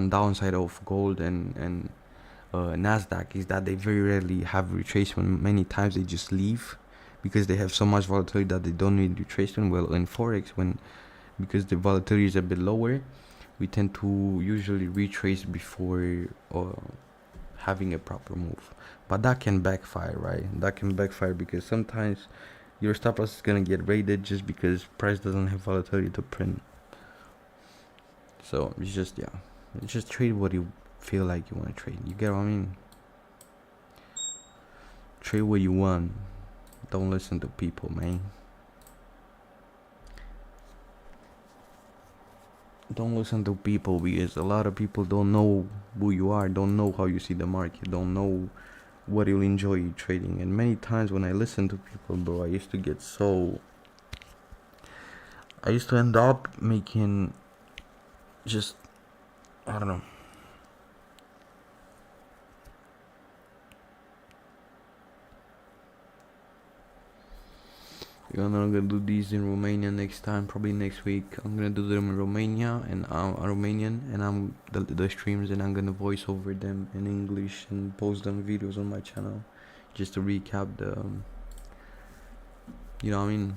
downside of gold and Nasdaq, is that they very rarely have retracement. Many times they just leave because they have so much volatility that they don't need retracement. Well, in forex, because the volatility is a bit lower, we tend to usually retrace before having a proper move. But that can backfire, right? That can backfire because sometimes your stop loss is gonna get raided just because price doesn't have volatility to print. So it's just trade what you feel like you want to trade. You get what I mean? Trade what you want. Don't listen to people, man. Don't listen to people, because a lot of people don't know who you are, don't know how you see the market, don't know what you'll enjoy trading. And many times when I listen to people, bro, I used to end up making just, I don't know. I'm gonna do these in Romania next time, probably next week. I'm gonna do them in Romania and Romanian, and I'm the streams, and I'm gonna voice over them in English and post them videos on my channel, just to recap the, you know what I mean.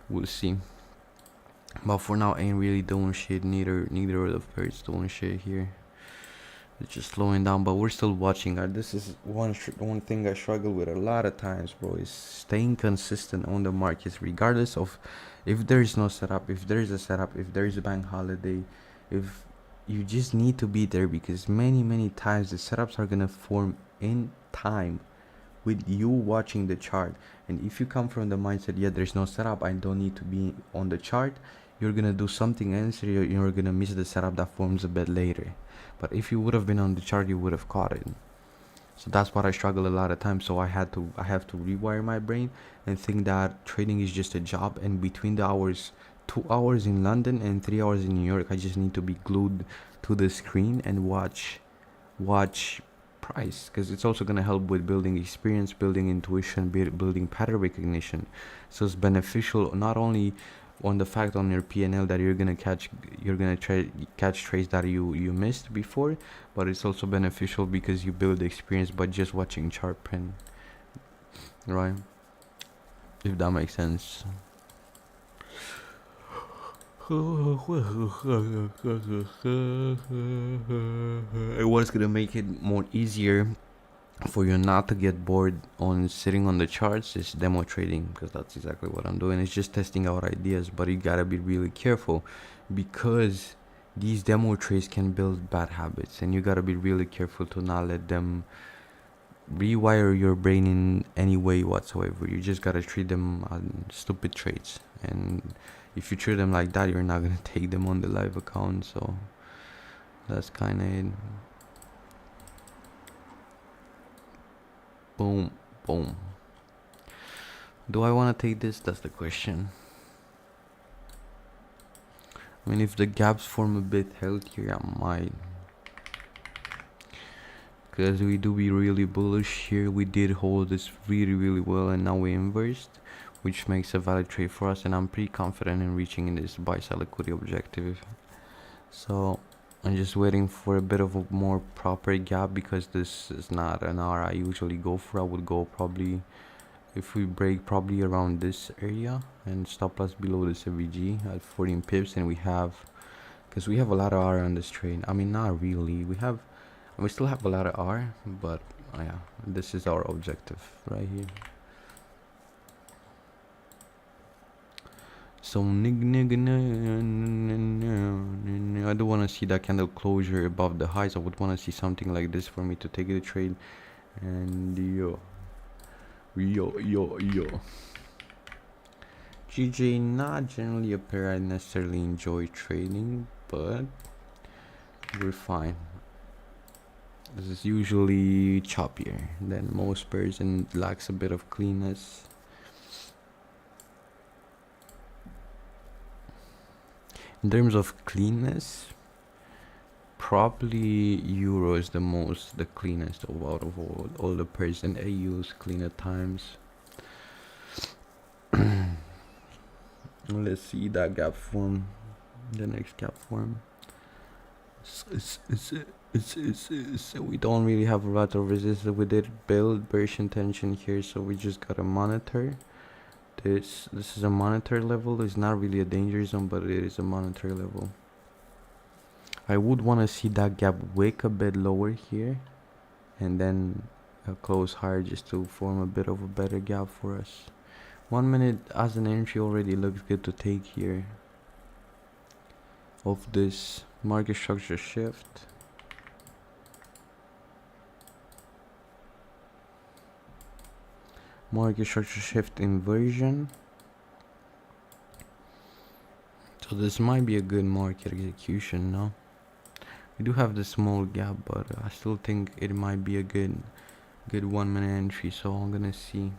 We'll see. But for now, I ain't really doing shit. Neither of the pairs doing shit here. It's just slowing down, but we're still watching. This is one thing I struggle with a lot of times, bro, is staying consistent on the markets, regardless of if there is no setup, if there is a setup, if there is a bank holiday. If you just need to be there, because many times the setups are gonna form in time with you watching the chart. And if you come from the mindset, yeah, there's no setup, I don't need to be on the chart, you're gonna do something else. You're gonna miss the setup that forms a bit later. But if you would have been on the chart, you would have caught it. So that's what I struggle a lot of times. So I have to rewire my brain and think that trading is just a job, and between the hours, 2 hours in London and 3 hours in New York, I just need to be glued to the screen and watch price, because it's also going to help with building experience, building intuition, building pattern recognition. So it's beneficial not only on the fact on your P&L that you're gonna catch trades that you missed before, but it's also beneficial because you build experience by just watching chart print, right? If that makes sense. What's gonna make it more easier for you not to get bored on sitting on the charts is demo trading, because that's exactly what I'm doing. It's just testing out ideas, but you gotta be really careful because these demo trades can build bad habits, and you gotta be really careful to not let them rewire your brain in any way whatsoever. You just gotta treat them on stupid trades, and if you treat them like that, you're not gonna take them on the live account. So that's kind of it. Boom, boom. Do I want to take this? That's the question. I mean, if the gaps form a bit healthier, I might. Because we do be really bullish here. We did hold this really well, and now we inversed, which makes a valid trade for us, and I'm pretty confident in reaching in this buy side liquidity objective. So I'm just waiting for a bit of a more proper gap, because this is not an R I usually go for. I would go probably, if we break, probably around this area and stop loss below this AVG at 14 pips, and we have, because we have a lot of R on this trade. I mean, not really, we still have a lot of R, but yeah, this is our objective right here. So I don't want to see that candle closure above the highs. I would want to see something like this for me to take the trade. And yo GJ, not generally a pair I necessarily enjoy trading, but we're fine. This is usually choppier than most pairs and lacks a bit of cleanness. In terms of cleanness, probably Euro is the cleanest out of all the pairs, and AU's clean at times. Let's see that gap form, the next gap form. We don't really have a lot of resistance. We did build bearish intention here, so we just gotta monitor. This is a monitor level. It's not really a danger zone, but it is a monitor level. I would want to see that gap wick a bit lower here, and then close higher, just to form a bit of a better gap for us. 1 minute as an entry already looks good to take here of this market structure shift. Market structure shift inversion. So this might be a good market execution now. We do have the small gap, but I still think it might be a good 1 minute entry, so I'm gonna see.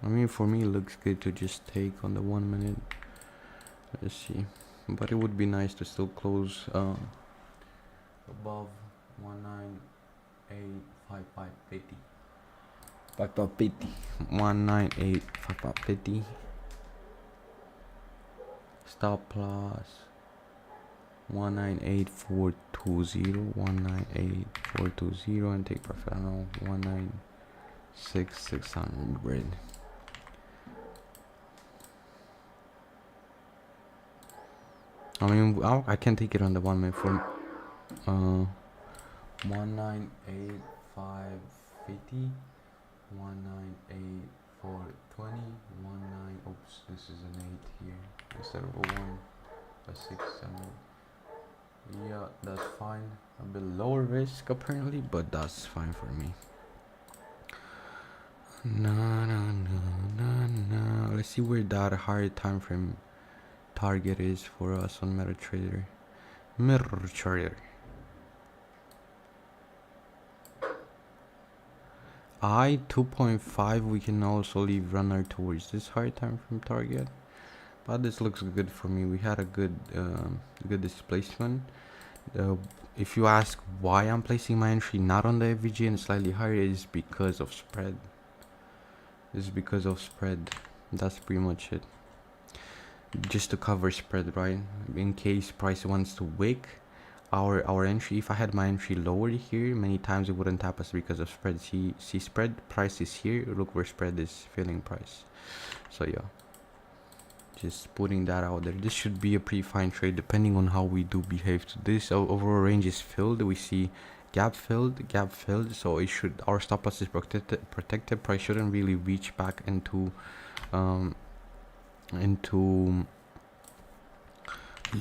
I mean, for me, it looks good to just take on the 1 minute. Let's see, but it would be nice to still close above 1985550. 1985550. Stop loss 198420, 198420, and take profit on 196600. I mean, I can take it on the 1 minute for 198550, 198420, 19. Oops, this is an 8 here instead of a 1, a 6, 7. Yeah, that's fine. A bit lower risk apparently, but that's fine for me. Let's see where that higher time frame target is for us on MetaTrader. I 2.5, we can also leave runner towards this higher time frame target, but this looks good for me. We had a good displacement. If you ask why I'm placing my entry not on the FVG and slightly higher, it is because of spread. That's pretty much it. just to cover spread, right? In case price wants to wick our entry. If I had my entry lower here, many times it wouldn't tap us because of spread. See spread price is here, look where spread is filling price. So yeah, just putting that out there. This should be a pretty fine trade depending on how we do behave to this. Overall range is filled, we see gap filled, so it should, our stop loss is protected. Price shouldn't really reach back into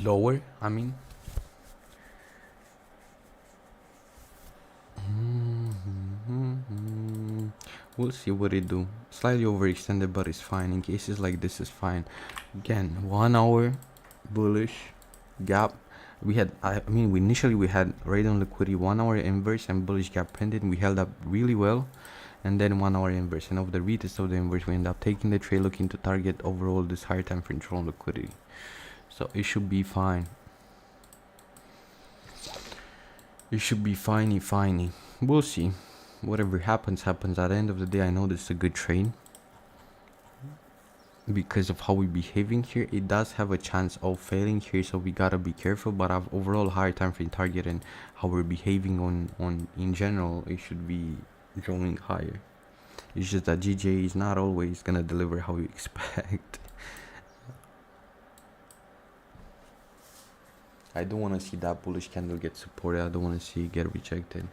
lower, I mean. We'll see what it do. Slightly overextended, but it's fine. In cases like this is fine. Again, 1 hour bullish gap. We had, I mean, initially we had right on liquidity 1 hour inverse and bullish gap printed, and we held up really well. And then 1 hour inverse, and over the retest of the inverse, we end up taking the trade, looking to target overall this higher time frame control liquidity. So it should be fine. It should be finey. We'll see. Whatever happens. At the end of the day, I know this is a good trade because of how we're behaving here. It does have a chance of failing here, so we gotta be careful. But I've overall higher time frame target and how we're behaving on in general, it should be going higher. It's just that GJ is not always gonna deliver how you expect. I don't want to see that bullish candle get supported. I don't want to see it get rejected.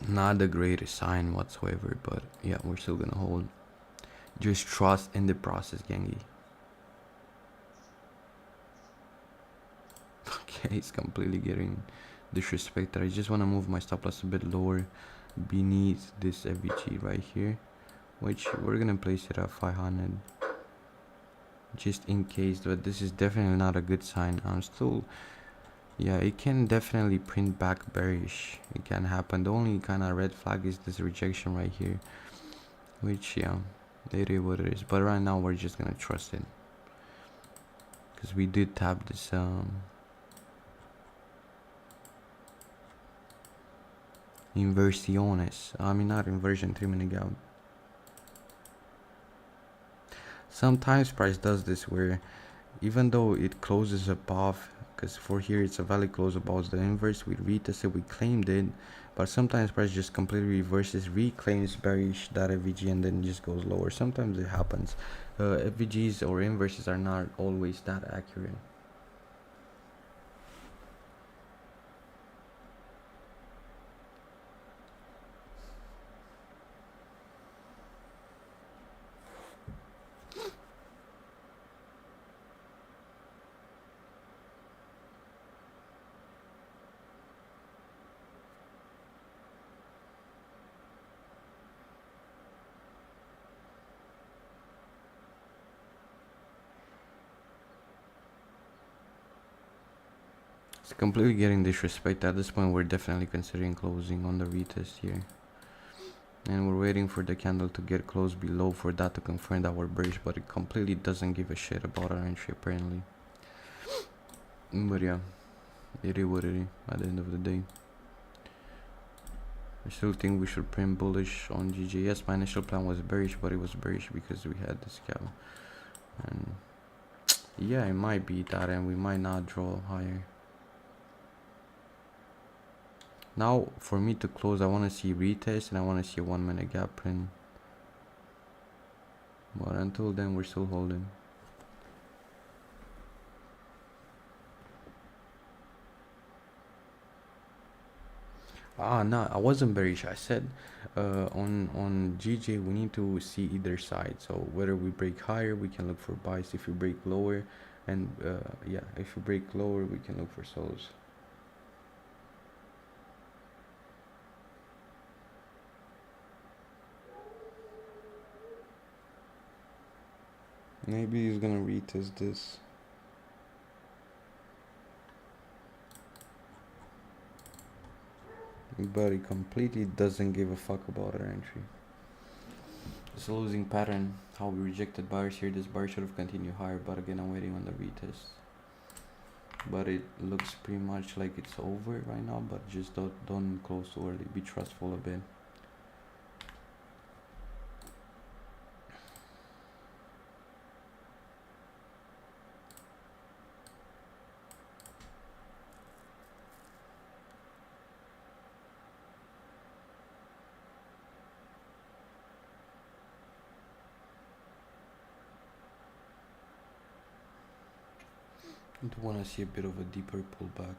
Not the greatest sign whatsoever, but yeah, we're still gonna hold. Just trust in the process, gangy. Okay, it's completely getting disrespected. I just want to move my stop loss a bit lower beneath this FVG right here, which we're gonna place it at 500 just in case. But this is definitely not a good sign. I'm still, yeah, it can definitely print back bearish. It can happen. The only kind of red flag is this rejection right here, which, yeah, it is what it is. But right now we're just gonna trust it because we did tap this inversiones. I mean, not inversion, 3-minute gap. Sometimes price does this where even though it closes above, because for here it's a valid close above the inverse, we retested, we claimed it, but sometimes price just completely reverses, reclaims bearish that FVG and then just goes lower. Sometimes it happens. FVGs or inverses are not always that accurate. It's completely getting disrespected. At this point, we're definitely considering closing on the retest here. And we're waiting for the candle to get close below for that to confirm that we're bearish, but it completely doesn't give a shit about our entry apparently. But yeah, it is what it is at the end of the day. I still think we should print bullish on GJ. Yes, my initial plan was bearish, but it was bearish because we had this gap. And yeah, it might be that, and we might not draw higher. Now, for me to close, I want to see retest and I want to see a 1-minute gap print. But until then, we're still holding. No, I wasn't bearish. I said on GJ we need to see either side. So whether we break higher, we can look for buys. If we break lower, and yeah, if we break lower, we can look for sells. Maybe he's gonna retest this. But he completely doesn't give a fuck about our entry. It's a losing pattern. How we rejected buyers here. This buyer should have continued higher, but again, I'm waiting on the retest. but it looks pretty much like it's over right now. But just don't close too early. Be trustful a bit. I do want to see a bit of a deeper pullback.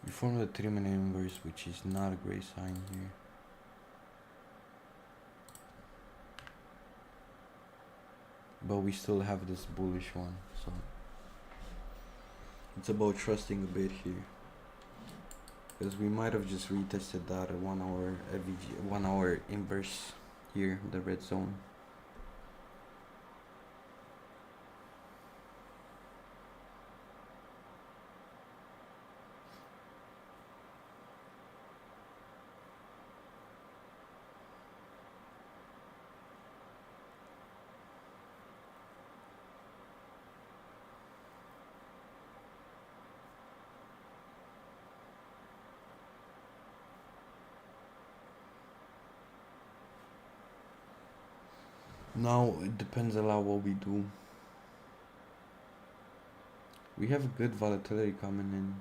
We formed a 3-minute inverse, which is not a great sign here. But we still have this bullish one, so it's about trusting a bit here. Because we might have just retested that 1 hour FVG, 1 hour inverse here, the red zone. Now it depends a lot what we do. We have good volatility coming in.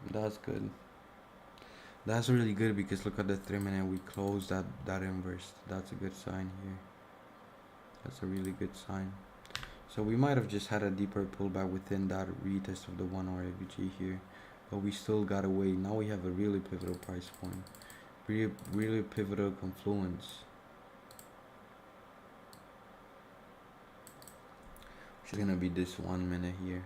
That's good. That's really good because look at the 3-minute. We closed that inverse. That's a good sign here. That's a really good sign. So we might have just had a deeper pullback within that retest of the 1 hour AVG here, but we still got away. Now we have a really pivotal price point. Really pivotal confluence. Which is gonna be this 1 minute here.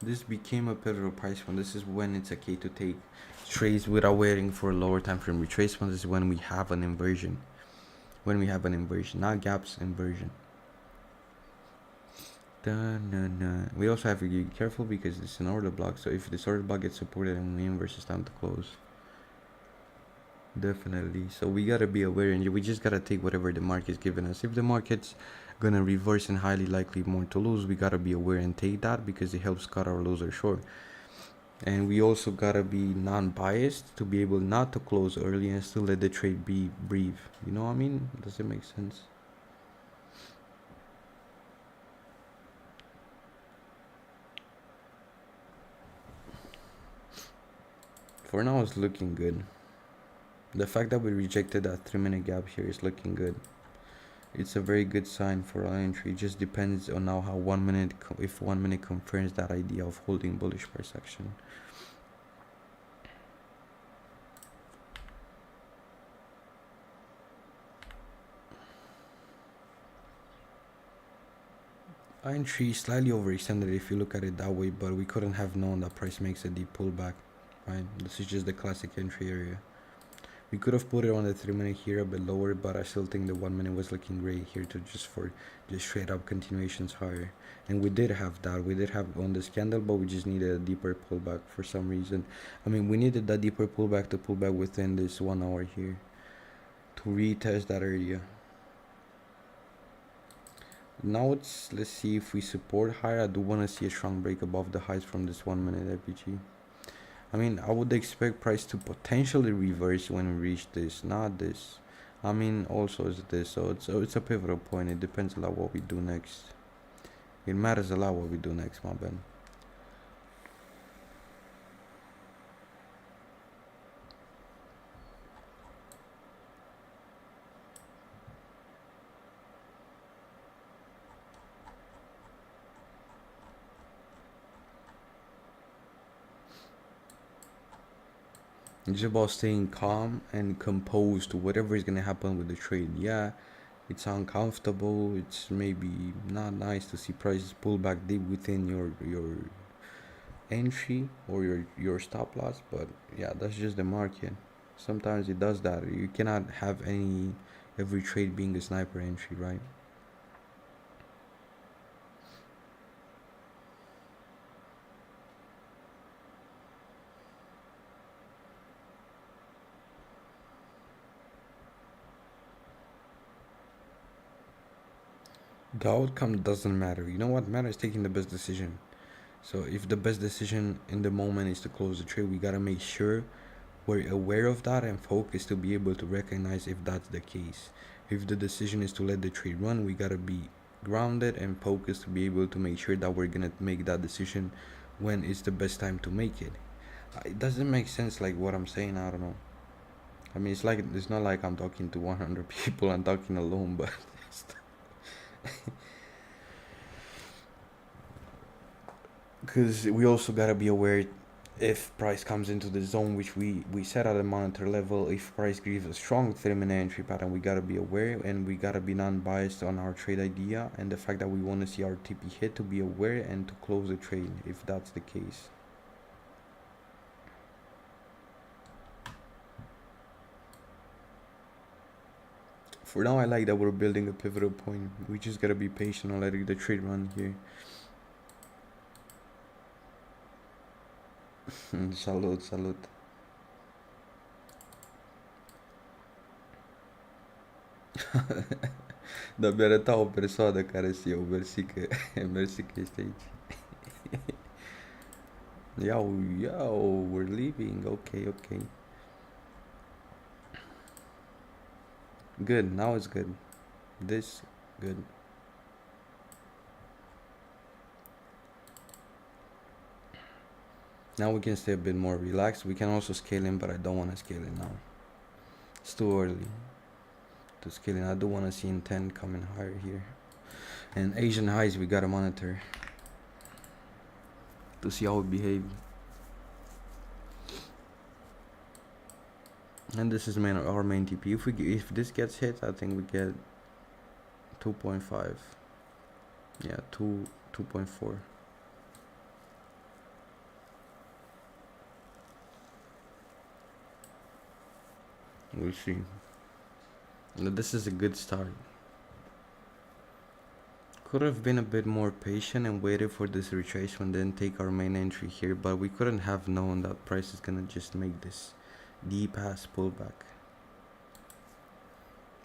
This became a pivotal price point. This is when it's okay to take trades without waiting for a lower time frame retracement. This is when we have an inversion. When we have an inversion, not gaps, inversion. We also have to be careful because it's an order block. So if this order block gets supported and we inverse, it's time to close. Definitely. So we gotta be aware, and we just gotta take whatever the market's giving us. If the market's gonna reverse and highly likely more to lose, we gotta be aware and take that because it helps cut our loser short. And we also gotta be non-biased to be able not to close early and still let the trade be breathe. You know what I mean? Does it make sense? For now, it's looking good. The fact that we rejected that 3-minute gap here is looking good. It's a very good sign for our entry. It just depends on now how 1 minute, if 1 minute confirms that idea of holding bullish price action. Our entry slightly overextended if you look at it that way, but we couldn't have known that price makes a deep pullback, right? This is just the classic entry area. We could have put it on the 3-minute here a bit lower, but I still think the 1 minute was looking great here to just straight up continuations higher. And we did have that. We did have on this candle, but we just needed a deeper pullback for some reason. I mean, we needed that deeper pullback to pull back within this 1 hour here to retest that area. Now let's see if we support higher. I do want to see a strong break above the highs from this 1 minute FPG. I mean, I would expect price to potentially reverse when we reach this, not this. I mean, also is this, so it's a pivotal point. It depends a lot what we do next. It matters a lot what we do next, my man. It's about staying calm and composed to whatever is gonna happen with the trade. Yeah, it's uncomfortable. It's maybe not nice to see prices pull back deep within your entry or your stop loss, but yeah, that's just the market. Sometimes it does that. You cannot have every trade being a sniper entry, right? The outcome doesn't matter. You know what matters? Taking the best decision. So if the best decision in the moment is to close the trade, we gotta make sure we're aware of that and focus to be able to recognize if that's the case. If the decision is to let the trade run, we gotta be grounded and focused to be able to make sure that we're gonna make that decision when it's the best time to make it. It doesn't make sense, like what I'm saying. I don't know. I mean, it's not like I'm talking to 100 people. I'm talking alone, but because we also gotta be aware if price comes into the zone which we set at a monitor level. If price gives a strong 3-minute entry pattern, we gotta be aware and we gotta be non-biased on our trade idea and the fact that we want to see our TP hit to be aware and to close the trade if that's the case. For now, I like that we're building a pivotal point. We just gotta be patient on letting the trade run here. Salut, salut. Dar mi arăta o persoană care se iau, mersi că ești aici. Yo, we're leaving. Okay. Good, now it's good. This, good. Now we can stay a bit more relaxed. We can also scale in, but I don't want to scale in now. It's too early to scale in. I do want to see intent coming higher here. And Asian highs we gotta monitor to see how it behaves. And this is our main TP. If this gets hit, I think we get 2.5. Yeah, 2.4. We'll see. This is a good start. Could have been a bit more patient and waited for this retracement, then take our main entry here, but we couldn't have known that price is gonna just make this deep ass pullback.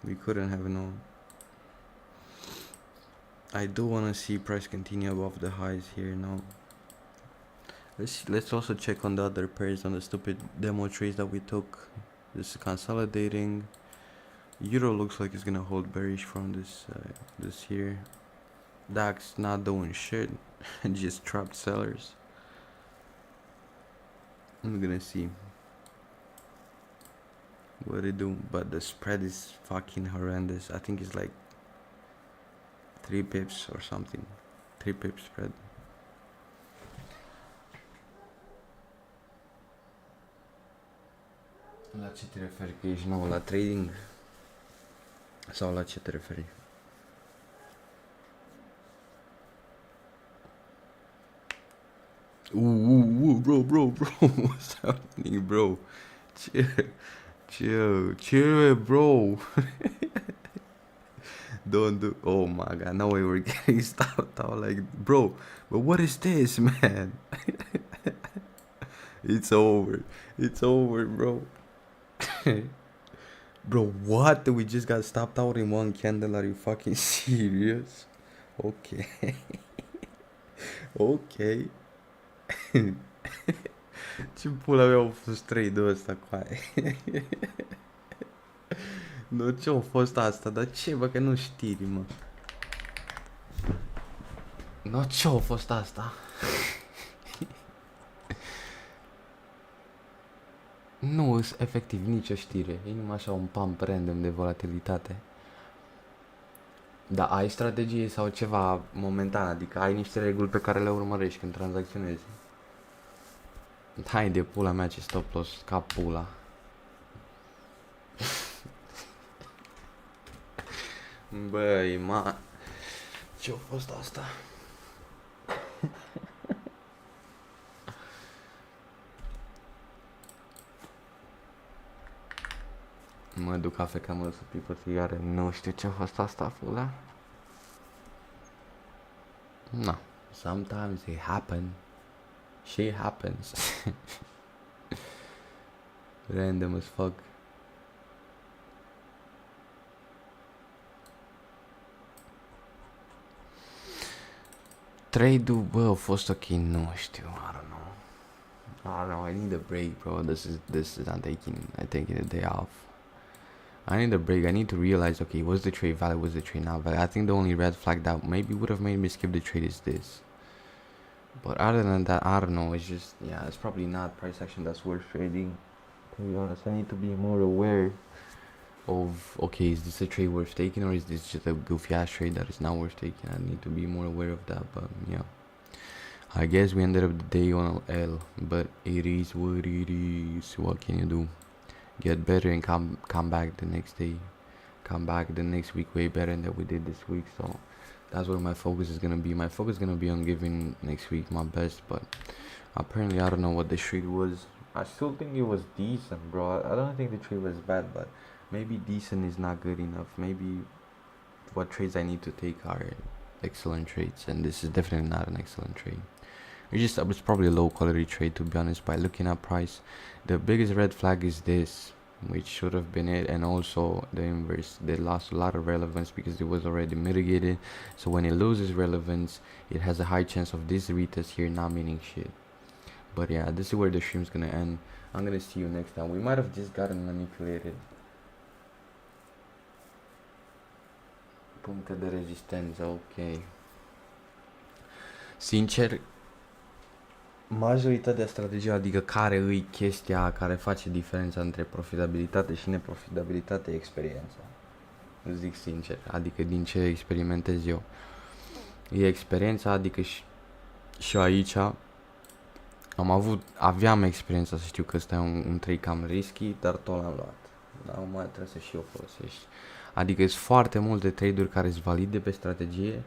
We couldn't have known. I do want to see price continue above the highs here now. Let's also check on the other pairs, on the stupid demo trades that we took. This is consolidating. Euro looks like it's gonna hold bearish from this here. DAX not doing shit. Just trapped sellers. I'm gonna see what they do, but the spread is fucking horrendous. I think it's like 3 pips or something. 3 pips spread. La ce te referi? Că ești nou la trading? Sau la ce te referi? Bro. What's happening, bro? Chill, bro. Don't do. Oh my god, no way we're getting stopped out, like, bro. But what is this, man? It's over, bro. Bro, what? We just got stopped out in one candle. Are you fucking serious? Okay. Ok. Ce pula mea au fost trade-ul ăsta cu aia? Nu, ce-a fost asta? Dar ce, bă, că nu știri, mă. Nu, ce-a fost asta? Nu, efectiv, nicio știre. E numai așa un pump random de volatilitate. Dar ai strategie sau ceva momentan? Adică ai niște reguli pe care le urmărești când tranzacționezi? Hai de pula mea, ce stop loss, ca pula. Băi, ce-a fost asta? Mă duc afeca, mă, să pipă țigare. Nu știu ce-a fost asta, pula. No, sometimes it happen. Shit happens. Random as fuck. Trade-ul, bă, a fost ok, nu știu, I don't know, I need a break, bro. This is I'm taking a day off. I need a break. I need to realize, okay, was the trade valid? Was the trade not valid? I think the only red flag that maybe would have made me skip the trade is this. But other than that, I don't know. It's just, yeah, it's probably not price action that's worth trading. To be honest, I need to be more aware of, okay, is this a trade worth taking, or is this just a goofy ass trade that is not worth taking? I need to be more aware of that. But yeah, I guess we ended up the day on an L, but it is what it is. What can you do? Get better and come back the next day, come back the next week way better than we did this week. So that's what my focus is gonna be. My focus is gonna be on giving next week my best, but apparently I don't know what the trade was. I still think it was decent, bro. I don't think the trade was bad, but maybe decent is not good enough. Maybe what trades I need to take are excellent trades, and this is definitely not an excellent trade. It's probably a low quality trade, to be honest. By looking at price, the biggest red flag is this, which should have been it, and also the inverse. They lost a lot of relevance because it was already mitigated. So when it loses relevance, it has a high chance of this retest here not meaning shit. But yeah, this is where the stream's gonna end. I'm gonna see you next time. We might have just gotten manipulated. Puncte de rezistență, ok. Sincer, majoritatea strategiei, adică care îi chestia care face diferența între profitabilitate și neprofitabilitate, e experiența. Îți zic sincer, adică din ce experimentez eu. E experiența, adică și aici aveam experiența să știu că ăsta e un trade cam risky, dar tot l-am luat. Dar mai trebuie să și o folosești. Adică sunt foarte multe trade-uri care sunt valide pe strategie,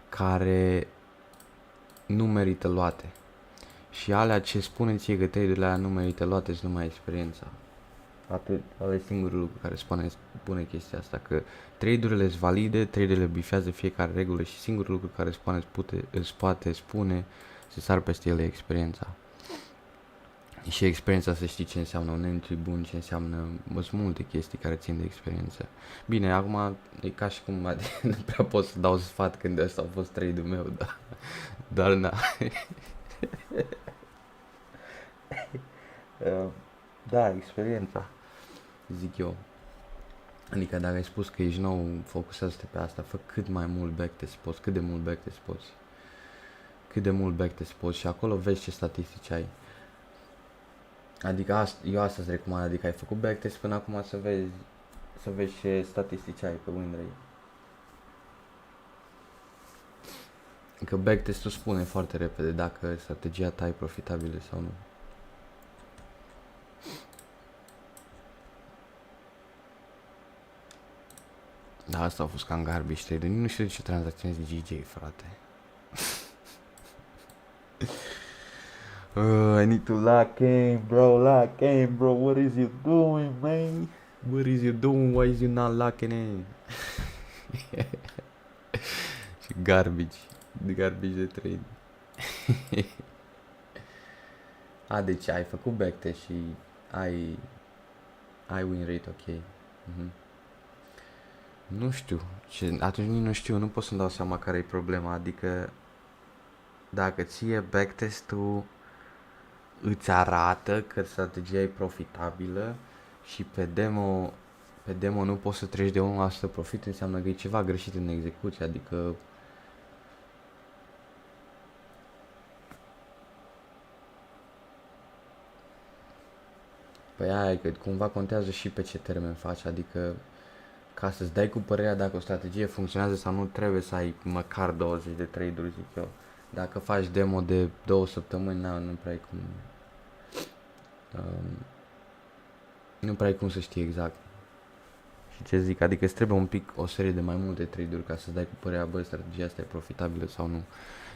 care nu merită luate. Și alea ce spune ție că trade-urile alea nu merită luate sunt numai experiența. Atât, ăla e singurul lucru care spune chestia asta, că trade-urile sunt valide, trade-urile bifează fiecare regulă și singurul lucru care îți poate spune să sar peste ele experiența. Și experiența să știi ce înseamnă un entry bun, ce înseamnă, sunt multe chestii care țin de experiență. Bine, acum e ca și cum nu prea pot să dau sfat când ăsta a fost trade-ul meu, dar na. Da, experiența, zic eu. Adică dacă ai spus că ești nou, focusează-te pe asta, fă cât mai mult backtest poți, cât de mult backtest poți. Cât de mult backtest poți și acolo vezi ce statistici ai. Adică eu asta îți recomand, adică ai făcut backtest până acum să vezi ce statistici ai pe WinRate. Că backtest-ul spune foarte repede dacă strategia ta e profitabilă sau nu. Da, asta a fost cam garbage trade. Nu știu de ce tranzacționezi GJ, frate. I need to lock in, bro. What is you doing, man? What is you doing? Why is you not locking in? Garbage de trade. Deci ai făcut backtest și ai win rate ok. Nu știu, atunci nici nu știu, nu pot să-mi dau seama care e problema, adică dacă ție backtest-ul îți arată că strategia e profitabilă și pe demo nu poți să treci de 1% profit, înseamnă că e ceva greșit în execuție, adică păi aia e că cumva contează și pe ce termen faci, adică ca să-ți dai cu părerea dacă o strategie funcționează sau nu, trebuie să ai măcar 20 de trade-uri, zic eu. Dacă faci demo de 2 săptămâni, nu prea ai cum. Nu prea ai cum să știi exact. Și ce zic, adică îți trebuie un pic o serie de mai multe trade-uri ca să-ți dai cu părerea, bă, strategia asta e profitabilă sau nu.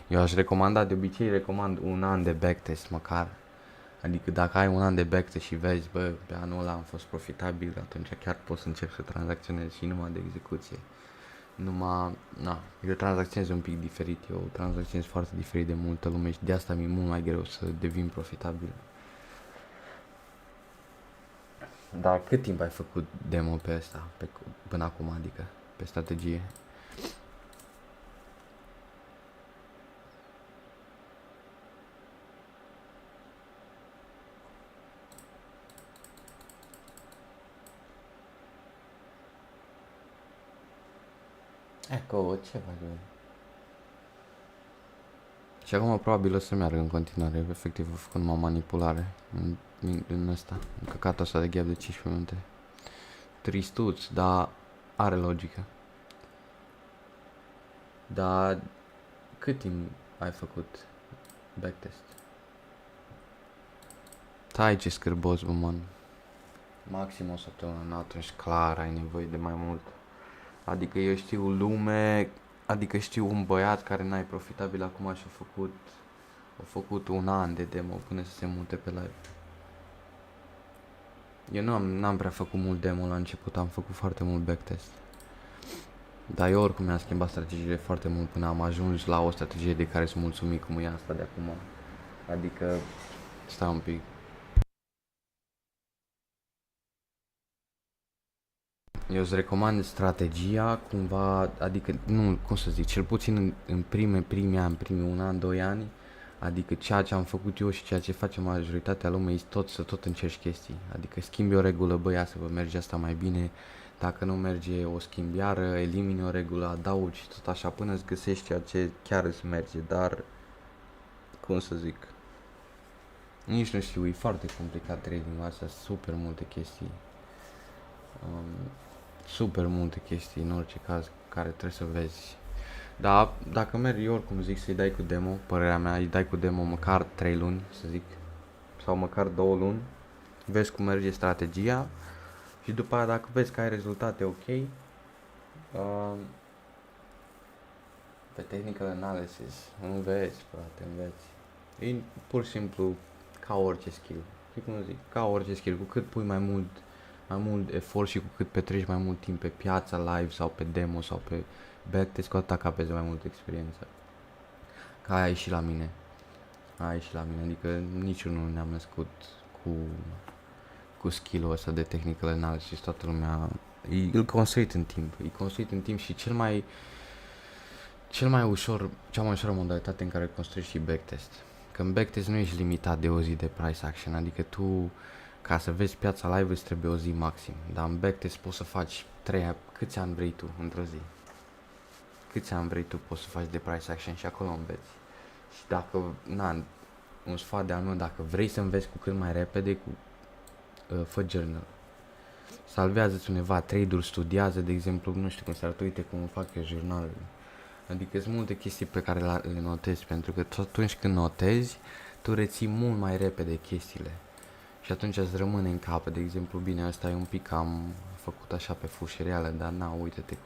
Eu aș recomanda, de obicei recomand un an de backtest măcar. Adică dacă ai un an de backtest și vezi, bă, pe anul ăla am fost profitabil, atunci chiar poți să începi să tranzacționezi și numai de execuție. Eu tranzacționez un pic diferit, eu tranzacționez foarte diferit de multă lume și de asta mi-e mult mai greu să devin profitabil. Dar cât timp ai făcut demo pe asta, până acum, adică, pe strategie? Eco, ce faci? Și acum probabil o să meargă în continuare, efectiv a făcut numai manipulare în ăsta, în căcatul ăsta de gap de 15 minute. Tristuț, dar are logică. Dar cât timp ai făcut backtest? Tai ce scârbos, bă, man. Maxim o săptămână, atunci clar ai nevoie de mai mult. Adică eu știu lume, adică știu un băiat care n-ai profitabil acum și a făcut un an de demo până să se mute pe live. Eu n-am prea făcut mult demo la început, am făcut foarte mult backtest. Dar eu oricum mi-am schimbat strategiile foarte mult până am ajuns la o strategie de care sunt mulțumit cum e asta de acum. Adică, stai un pic. Eu îți recomand strategia cumva, adică, nu, cum să zic, cel puțin în primii ani, primii 1 an, 2 ani, adică ceea ce am făcut eu și ceea ce face majoritatea lumii e tot încerci chestii. Adică schimbi o regulă, băi, ia să vă merge asta mai bine, dacă nu merge o schimbi iară, elimini o regulă, adaugi, tot așa, până îți găsești ceea ce chiar îți merge, dar, cum să zic, nici nu știu, e foarte complicat trading-ul astea, super multe chestii. Super multe chestii în orice caz care trebuie să vezi. Dar dacă mergi, eu oricum zic să-i dai cu demo, părerea mea, îi dai cu demo măcar 3 luni, să zic, sau măcar 2 luni, vezi cum merge strategia și după aia dacă vezi că ai rezultate ok, pe technical analysis, înveți, frate, înveți. E pur și simplu ca orice skill, știi cum zic, ca orice skill, cu cât pui mai mult efort și cu cât petreci mai mult timp pe piața live sau pe demo sau pe backtest, cu atât capezi mai multă experiență. Ca aia e și la mine. Aia e și la mine, adică niciunul nu ne-am născut cu skill-ul ăsta de technical analysis, toată lumea îl construit în timp. E construit în timp și cea mai ușoară modalitate în care construiești și backtest. Că în backtest nu ești limitat de o zi de price action, adică tu ca să vezi piața live îți trebuie o zi maxim, dar în backtest poți să faci câți ani vrei tu într-o zi. Câți ani vrei tu poți să faci de price action și acolo înveți. Și dacă, un sfat de al meu, dacă vrei să înveți cu cât mai repede, fă journal. Salvează-ți undeva trade-uri, studiază, de exemplu, nu știu cum să arăt, uite cum fac eu jurnalele. Adică sunt multe chestii pe care le notezi, pentru că atunci când notezi, tu reții mult mai repede chestiile. Și atunci îți rămâne în cap, de exemplu, bine, asta e un pic am făcut așa pe fușă reală, dar uite-te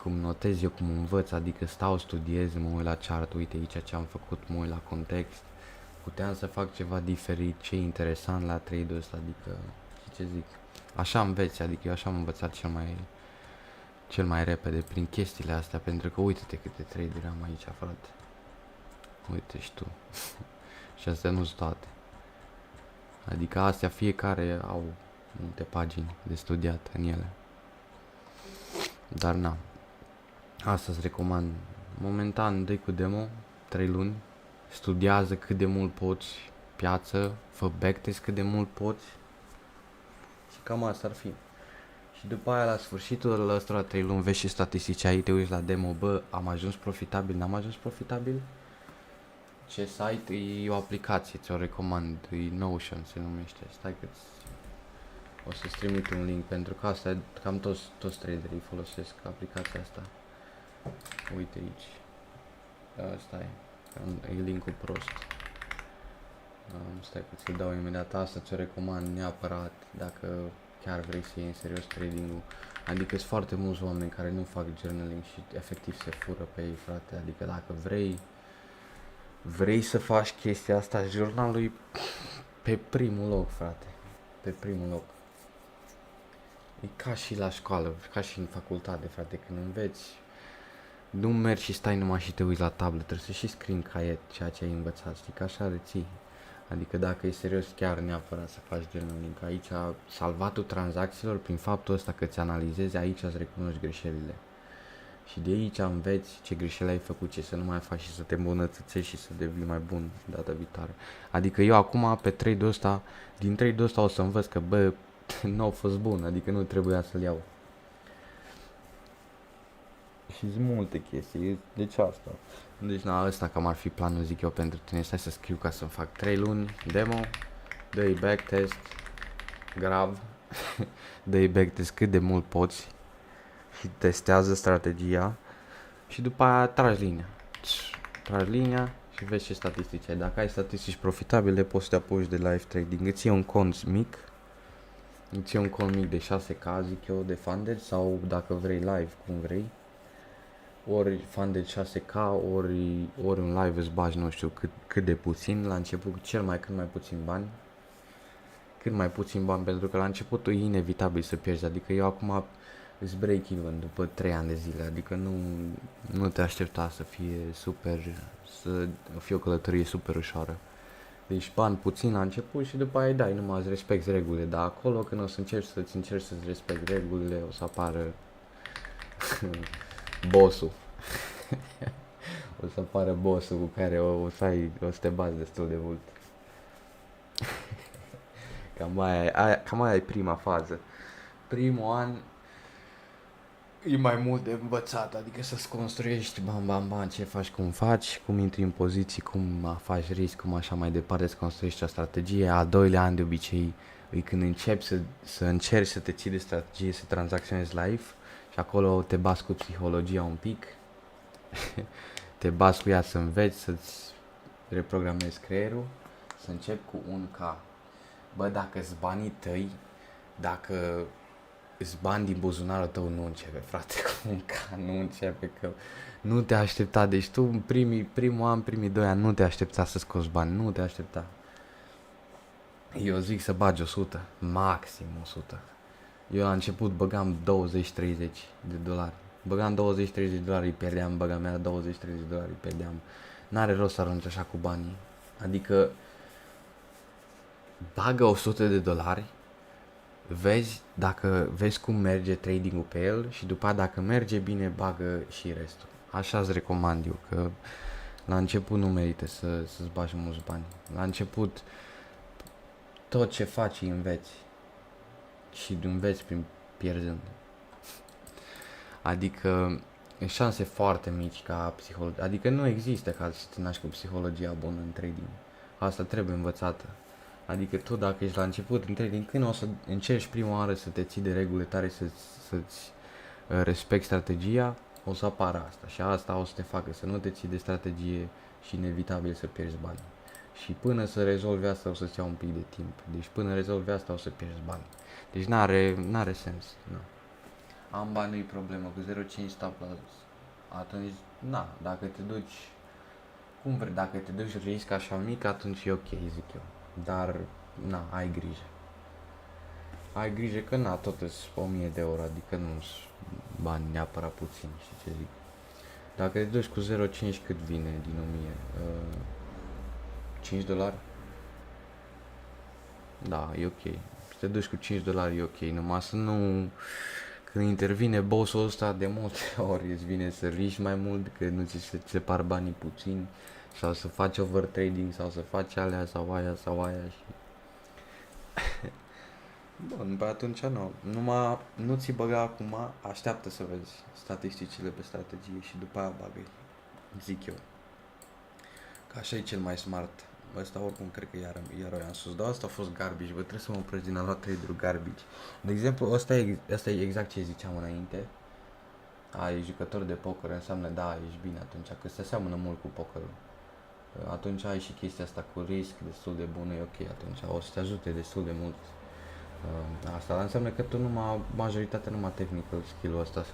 cum notez eu, cum învăț, adică stau, studiez, mă uit la chart, uite aici ce am făcut, mă uit la context, puteam să fac ceva diferit, ce e interesant la trade-ul ăsta, adică, și ce zic, așa înveți, adică eu așa am învățat cel mai repede prin chestiile astea, pentru că uite-te câte trade-uri am aici, frate, uite și tu, și astea nu-s toate. Adică astea fiecare au multe pagini de studiat în ele. Dar asta îți recomand. Momentan dă cu demo 3 luni. Studiază cât de mult poți piață, fă backtest cât de mult poți. Și cam asta ar fi. Și după aia la sfârșitul ăstora 3 luni vezi și statistici, aici te uiți la demo, bă, am ajuns profitabil, n-am ajuns profitabil? Ce site? E o aplicație, ți-o recomand, e Notion se numește, stai că o să-ți trimit un link, pentru că asta cam toți traderii folosesc aplicația asta. Uite aici, stai, e linkul prost, stai că ți-l dau imediat, asta ți-o recomand neapărat dacă chiar vrei să iei în serios trading-ul. Adică sunt foarte mulți oameni care nu fac journaling și efectiv se fură pe ei, frate, adică dacă vrei să faci chestia asta, jurnalul e pe primul loc, frate. Pe primul loc. E ca și la școală, ca și în facultate, frate, când înveți. Nu mergi și stai numai și te uiți la tablă, trebuie să și scrii în caiet ceea ce ai învățat, știi, că așa reții. Adică dacă e serios, chiar neapărat să faci journaling. Aici, salvatul tranzacțiilor, prin faptul ăsta că ți analizezi, aici îți recunoști greșelile. Și de aici înveți ce greșeli ai făcut, ce să nu mai faci și să te îmbunătățești și să devii mai bun data viitoare. Adică eu acum pe trade-ul ăsta, din trade-ul ăsta o să învăț că, bă, nu a fost bun, adică nu trebuia să-l iau. și sunt multe chestii, deci asta. Deci na, ăsta cam ar fi planul, zic eu, pentru tine. Stai să scriu ca să-mi fac 3 luni demo, dă-i backtest, grav, dă-i backtest cât de mult poți și testează strategia și după aia tragi linia și vezi ce statistici ai. Dacă ai statistici profitabile, poți să te apuci de live trading. Îți iei un cont mic, de 6K, zic eu, de funded, sau dacă vrei live, cum vrei, ori funded 6K, ori un live îți bagi, nu știu, cât de puțin, la început, cât mai puțin bani, pentru că la început e inevitabil să pierzi, adică eu acum îți breakeven după 3 ani de zile, adică nu te aștepta să fie o călătorie super ușoară. Deci bani puțin la început și după aia dai, numai îți respecti regulile, dar acolo când o să încerci să-ți respecti regulile, o să apară bossul. O să apară bossul cu care o să te bați destul de mult. Cam aia e prima fază. Primul an e mai mult de învățat, adică să-ți construiești bam, ce faci, cum faci, cum intri în poziții, cum faci risc, cum așa mai departe, să construiești o strategie. Al doilea an de obicei e când începi să încerci să te ții de strategie, să tranzacționezi live și acolo te bați cu psihologia un pic, te bați cu ea să înveți, să-ți reprogramezi creierul, să începi cu un K. Bă, dacă-s banii tăi, dacă îți bani din buzunarul tău, nu începe, frate, cu un K, nu începe, că nu te aștepta, deci tu în primul an, primii 2 ani nu te aștepta să scoți bani, nu te aștepta. Eu zic să bagi 100, maxim 100. Eu la început băgam 20-30 de dolari. Băgam 20-30 de dolari, îi pierdeam, băgam mea 20-30 de dolari, îi pierdeam. N-are rost să arunci așa cu banii. Adică bagă 100 de dolari, vezi cum merge trading-ul pe el și după aceea dacă merge bine, bagă și restul. Așa îți recomand eu, că la început nu merită să-ți bagi mulți bani. La început tot ce faci înveți și înveți prin pierzând. Adică șanse foarte mici ca psihologie, adică nu există ca să te naști cu psihologia bună în trading. Asta trebuie învățată. Adică tu dacă ești la început în trading, când o să încerci prima oară să te ții de regulile tale, să-ți respecti strategia, o să apară asta și asta o să te facă să nu te ții de strategie și inevitabil să pierzi bani. Și până să rezolvi asta o să-ți ia un pic de timp. Deci până rezolvi asta o să pierzi bani. Deci n-are sens. Nu. Am bani, nu-i problemă, cu 0,5 stop loss. Atunci, dacă te duci cum vrei, dacă te duci risc așa mic, atunci e ok, zic eu. Dar, ai grijă. Ai grijă că tot îți 1000 de euro, adică nu sunt bani neapărat puțini, știi ce zic. Dacă te duci cu 0,5, cât vine din 1000? 5 dolari? Da, e ok. Te duci cu 5 dolari, e ok. Numai să nu... Când intervine bossul ăsta, de multe ori îți vine să riști mai mult, că nu ți se separ banii puțin, sau să faci overtrading, sau să faci alea, sau aia și... Bun, pe atunci numai nu ți băga acum, așteaptă să vezi statisticile pe strategie și după aia bagă, zic eu. Că așa e cel mai smart. Ăsta oricum cred că iar o i-am sus, dar ăsta a fost garbage, bă, trebuie să mă opresc din a lua trade-uri garbage. De exemplu, ăsta e exact ce ziceam înainte. Ai jucător de poker, înseamnă ești bine atunci, că se seamănă mult cu pokerul. Atunci ai și chestia asta cu risc destul de bună, e ok, atunci o să te ajute destul de mult. Asta înseamnă că tu majoritatea numai technical skill-ul ăsta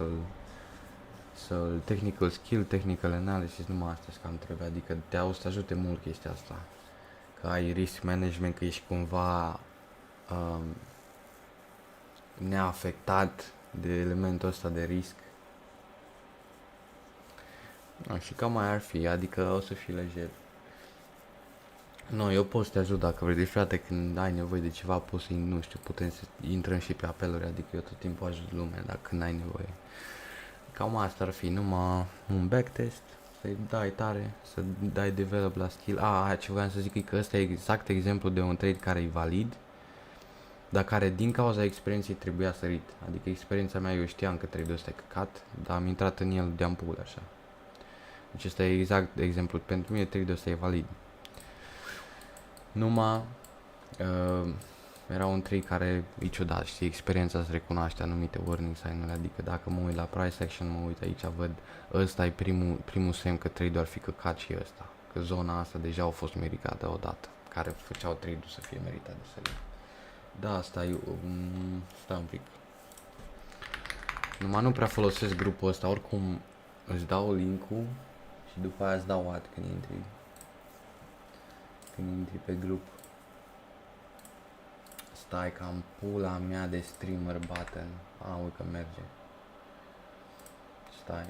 technical skill, technical analysis, numai astea cam trebuie, adică o să te ajute mult chestia asta. Că ai risk management, că ești cumva neafectat de elementul ăsta de risc. Și cam mai ar fi, adică o să fii lejer. Eu pot să te ajut dacă vrei, deci frate, când ai nevoie de ceva, poți să, nu știu, putem să intrăm și pe apeluri, adică eu tot timpul ajut lumea, dacă când ai nevoie. Cam asta ar fi, numai un backtest, să-i dai tare, să dai develop la skill. Ce voiam să zic e că ăsta e exact exemplu de un trade care e valid. dar care din cauza experienței trebuia sărit. Adică experiența mea, eu știam că trade-ul ăsta e căcat, dar am intrat în el de ampul așa. Deci ăsta e exact exemplu. Pentru mine trade-ul ăsta e valid. Numai era un trade care e ciudat, știi, experiența îți recunoaște anumite warning sign-uri, adică dacă mă uit la price action, mă uit aici, văd, ăsta e primul semn că trade-ul ar fi căcat și ăsta. Că zona asta deja a fost meritată odată, care făceau trade-ul să fie meritat de sărit. Da, stai un pic. Numai nu prea folosesc grupul ăsta, oricum îți dau link-ul și după aia îți dau ad când intri pe grup. Stai că am pula mea de streamer button. Uite că merge. Stai.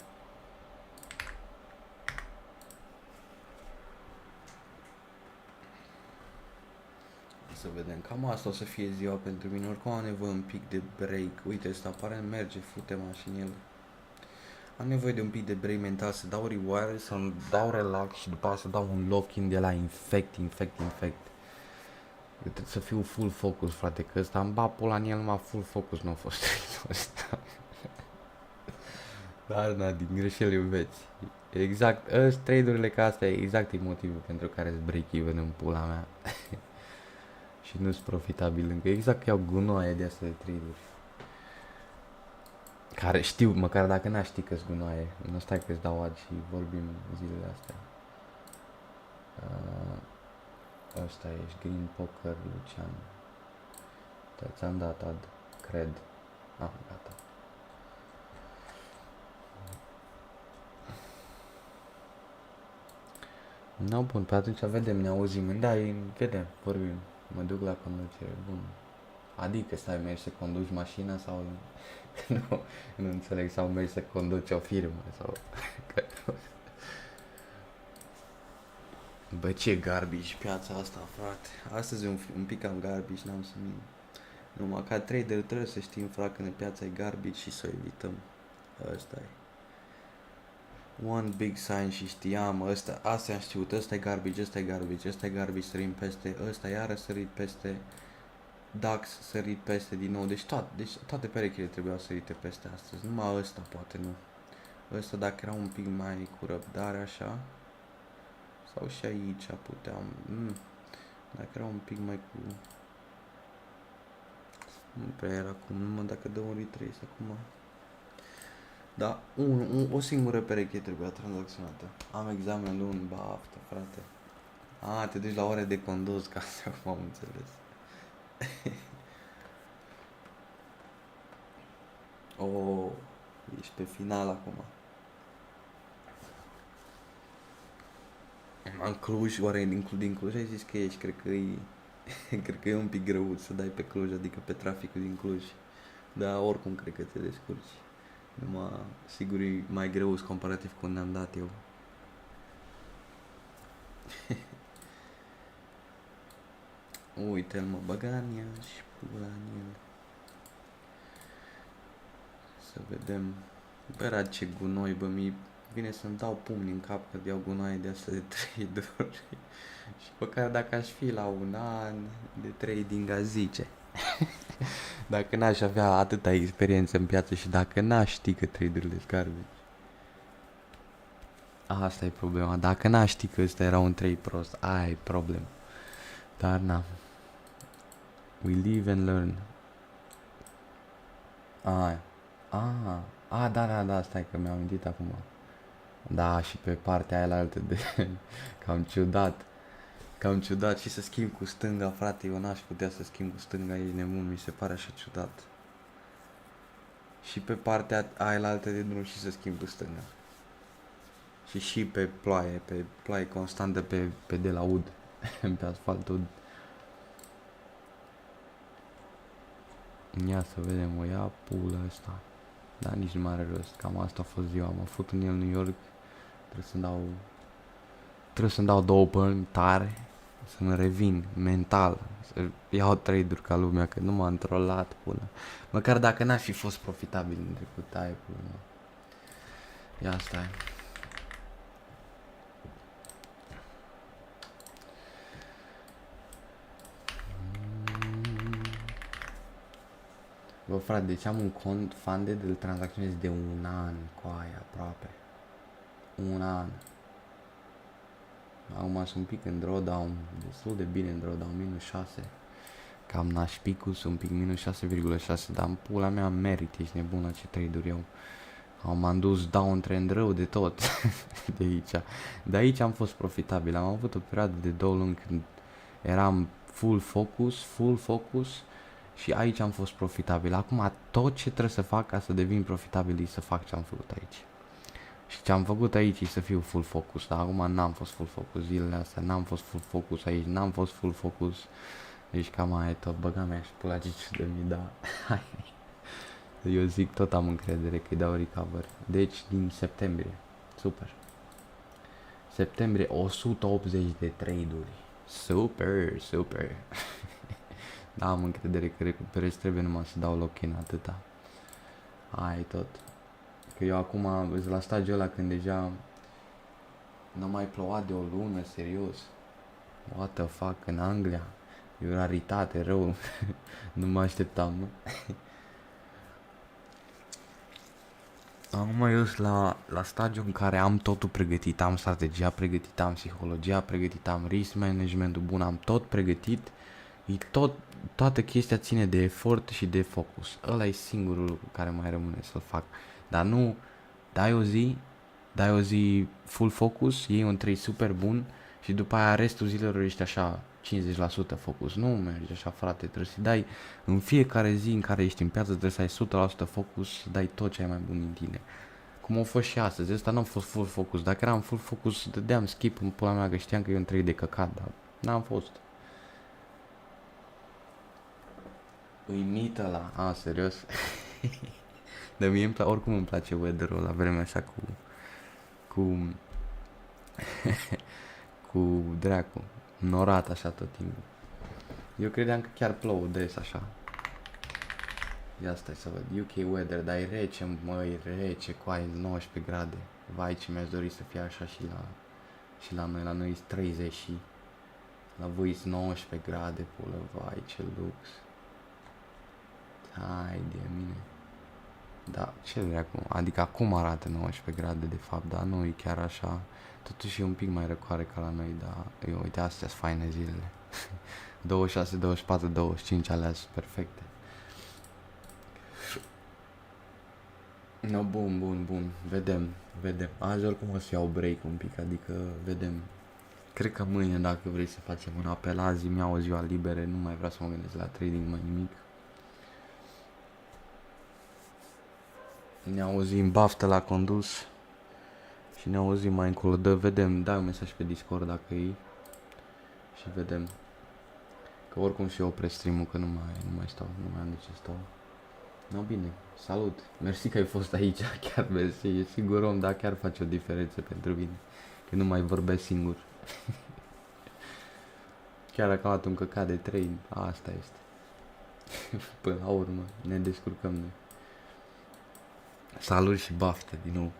Să vedem, cam asta o să fie ziua pentru mine, oricum am nevoie un pic de break. Uite, ăsta apare, merge, fute mașinile. Am nevoie de un pic de break mental, să dau rewire, să-mi dau relax și după aceea să dau un lock-in de la infect. Eu trebuie să fiu full focus, frate, că ăsta am bat pula în el, numai full focus nu a fost ăsta. Dar, na, din greșeli înveți. Exact, trade-urile ca astea e exact motivul pentru care îți break-even în pula mea. Și nu-s profitabil încă, exact că iau gunoaie de astea de trade-uri. Care știu, măcar dacă n-aș ști că-s gunoaie, nu stai că-ți dau ad și vorbim zilele astea. Ăsta ești, Green Poker, Lucian. Ți-am dat ad, cred. Gata. No, bun, pe atunci vedem, ne auzim. Da, vedem, vorbim. Mă duc la conducere, bun. Adică stai, mergi să conduci mașina sau... nu înțeleg, sau mergi să conduci o firmă sau... Bă, ce garbage piața asta, frate. Astăzi e un pic cam garbage, n-am să mint. Numai ca trader trebuie să știm, frate, când piața e garbage și să o evităm. Ăsta e. One big sign și știam, asta am știut, ăsta e garbage, ăsta e garbage, sărim peste, ăsta iară sărit peste, DAX sărit peste din nou, deci toate perechile trebuiau sărite peste astăzi, numai ăsta poate nu. Ăsta dacă era un pic mai cu răbdare așa, sau și aici puteam, dacă era un pic mai cu... Nu prea era acum, numai dacă dă un retrace acum. Da, o singură pereche trebuia tranzacționată. Am examen luni, baftă, frate. Te duci la ore de condus, ca să acum am înțeles. Ești pe final acum. În Cluj, oare din Cluj ai zis că ești? Cred că e un pic greu să dai pe Cluj, adică pe traficul din Cluj. Dar oricum cred că te descurci. Numai, sigur, e mai greu comparativ cu unde am dat eu. Uite-l, mă, băgania și pula în el. Să vedem. Bă, ce gunoi, bă, vine să-mi dau pumni în cap că iau gunoaie de astea de trade-uri. Și măcar dacă aș fi la un an de trading, aș zice. Dacă n-aș avea atâta experiență în piață și dacă n-aș ști că trade-urile sunt garbage. Asta e problema. Dacă n-aș ști că ăsta era un trade prost, aia e problem. Dar na. We live and learn. Da, stai că mi-am amintit acum. Da, și pe partea aia altă de... Cam ciudat și să schimb cu stânga, frate, eu n-aș putea să schimb cu stânga, e nebun, mi se pare așa ciudat. Și pe partea aia altă de drum și să schimb cu stânga. Și pe ploaie constantă pe de la ud, pe asfalt ud. Ia să vedem, o ia pula asta. Da, nici nu mai are rost, cam asta a fost ziua, m-am făcut în el New York. Trebuie să-mi dau 2 bani tare, să-mi revin mental, să iau trade-uri ca lumea, că nu m-am trollat pula. Măcar dacă n-aș fi fost profitabil în trecut, aia pula. Ia stai. Bă, frate, deci am un cont funded, îl tranzacționez de un an cu aia, aproape. Un an. Acum sunt un pic în drawdown, destul de bine în drawdown, minus 6. Cam nașpicus, un pic minus 6,6, dar în pula mea merit, ești nebun la ce trade-uri eu. M-am dus downtrend rău de tot, de aici. De aici am fost profitabil, am avut o perioadă de 2 luni când eram full focus și aici am fost profitabil. Acum tot ce trebuie să fac ca să devin profitabil e să fac ce am făcut aici. Și ce am făcut aici e să fiu full focus, dar acum n-am fost full focus zilele astea, n-am fost full focus aici, n-am fost full focus. Deci cam aia e tot, băga mea și pula 5 de mii, da. Eu zic, tot am încredere că îi dau recover. Deci din septembrie, super. Septembrie 180 de trade-uri. Super. Da, am încredere că recuperez, trebuie numai să dau lock-in, atâta. Aia e tot. Că eu acum sunt la stadiul ăla când deja n-a mai plouat de o lună, serios. What the fuck, în Anglia? E o raritate, rău. Nu mă așteptam, nu? Acum eu sunt la stadiul în care am totul pregătit, am strategia pregătită, am psihologia pregătită, am risk managementul bun, am tot pregătit. Toată chestia ține de efort și de focus. Ăla e singurul lucru care mai rămâne să-l fac. Dar nu, dai o zi full focus, iei un trade super bun și după aia restul zilelor ești așa 50% focus. Nu mergi așa, frate, trebuie să dai în fiecare zi în care ești în piață, trebuie să ai 100% focus, să dai tot ce ai mai bun din tine. Cum a fost și astăzi, ăsta n-am fost full focus. Dacă eram full focus, dădeam skip în pula mea, că știam că e un trade de căcat, dar n-am fost. Îi mită la... serios? Dar mie oricum îmi place weather-ul la vremea așa cu cu dracu, norat așa tot timpul. Eu credeam că chiar plouă des așa. Ia stai să văd, UK weather, dar e rece, măi, rece, coai, 19 grade. Vai, ce mi-aș dori să fie așa și la noi e 30 și la voi e 19 grade, pulă, vai, ce lux. Hai de mine. Da, ce dracu, adică acum arată 19 grade de fapt, dar nu e chiar așa. Totuși e un pic mai răcoare ca la noi, dar eu, uite, astea sunt faine zilele. 26, 24, 25 alea sunt perfecte. No, bun, vedem. Azi oricum o să iau break un pic, adică vedem. Cred că mâine, dacă vrei să facem un apel, azi mi-au o ziua libere, nu mai vreau să mă gândesc la trading, mai nimic. Ne auzim, baftă la condus și ne auzim mai încolo. Vedem, dai un mesaj pe Discord dacă e și vedem. Că oricum și eu opresc stream-ul, că nu mai stau, nu mai am de ce stau. No, bine, salut, mersi că ai fost aici, chiar mersi, e sigur om, dar chiar face o diferență pentru mine, că nu mai vorbesc singur. Chiar dacă am luat un căcat de train, asta este. Până la urmă, ne descurcăm noi. Salut și baftă din nou.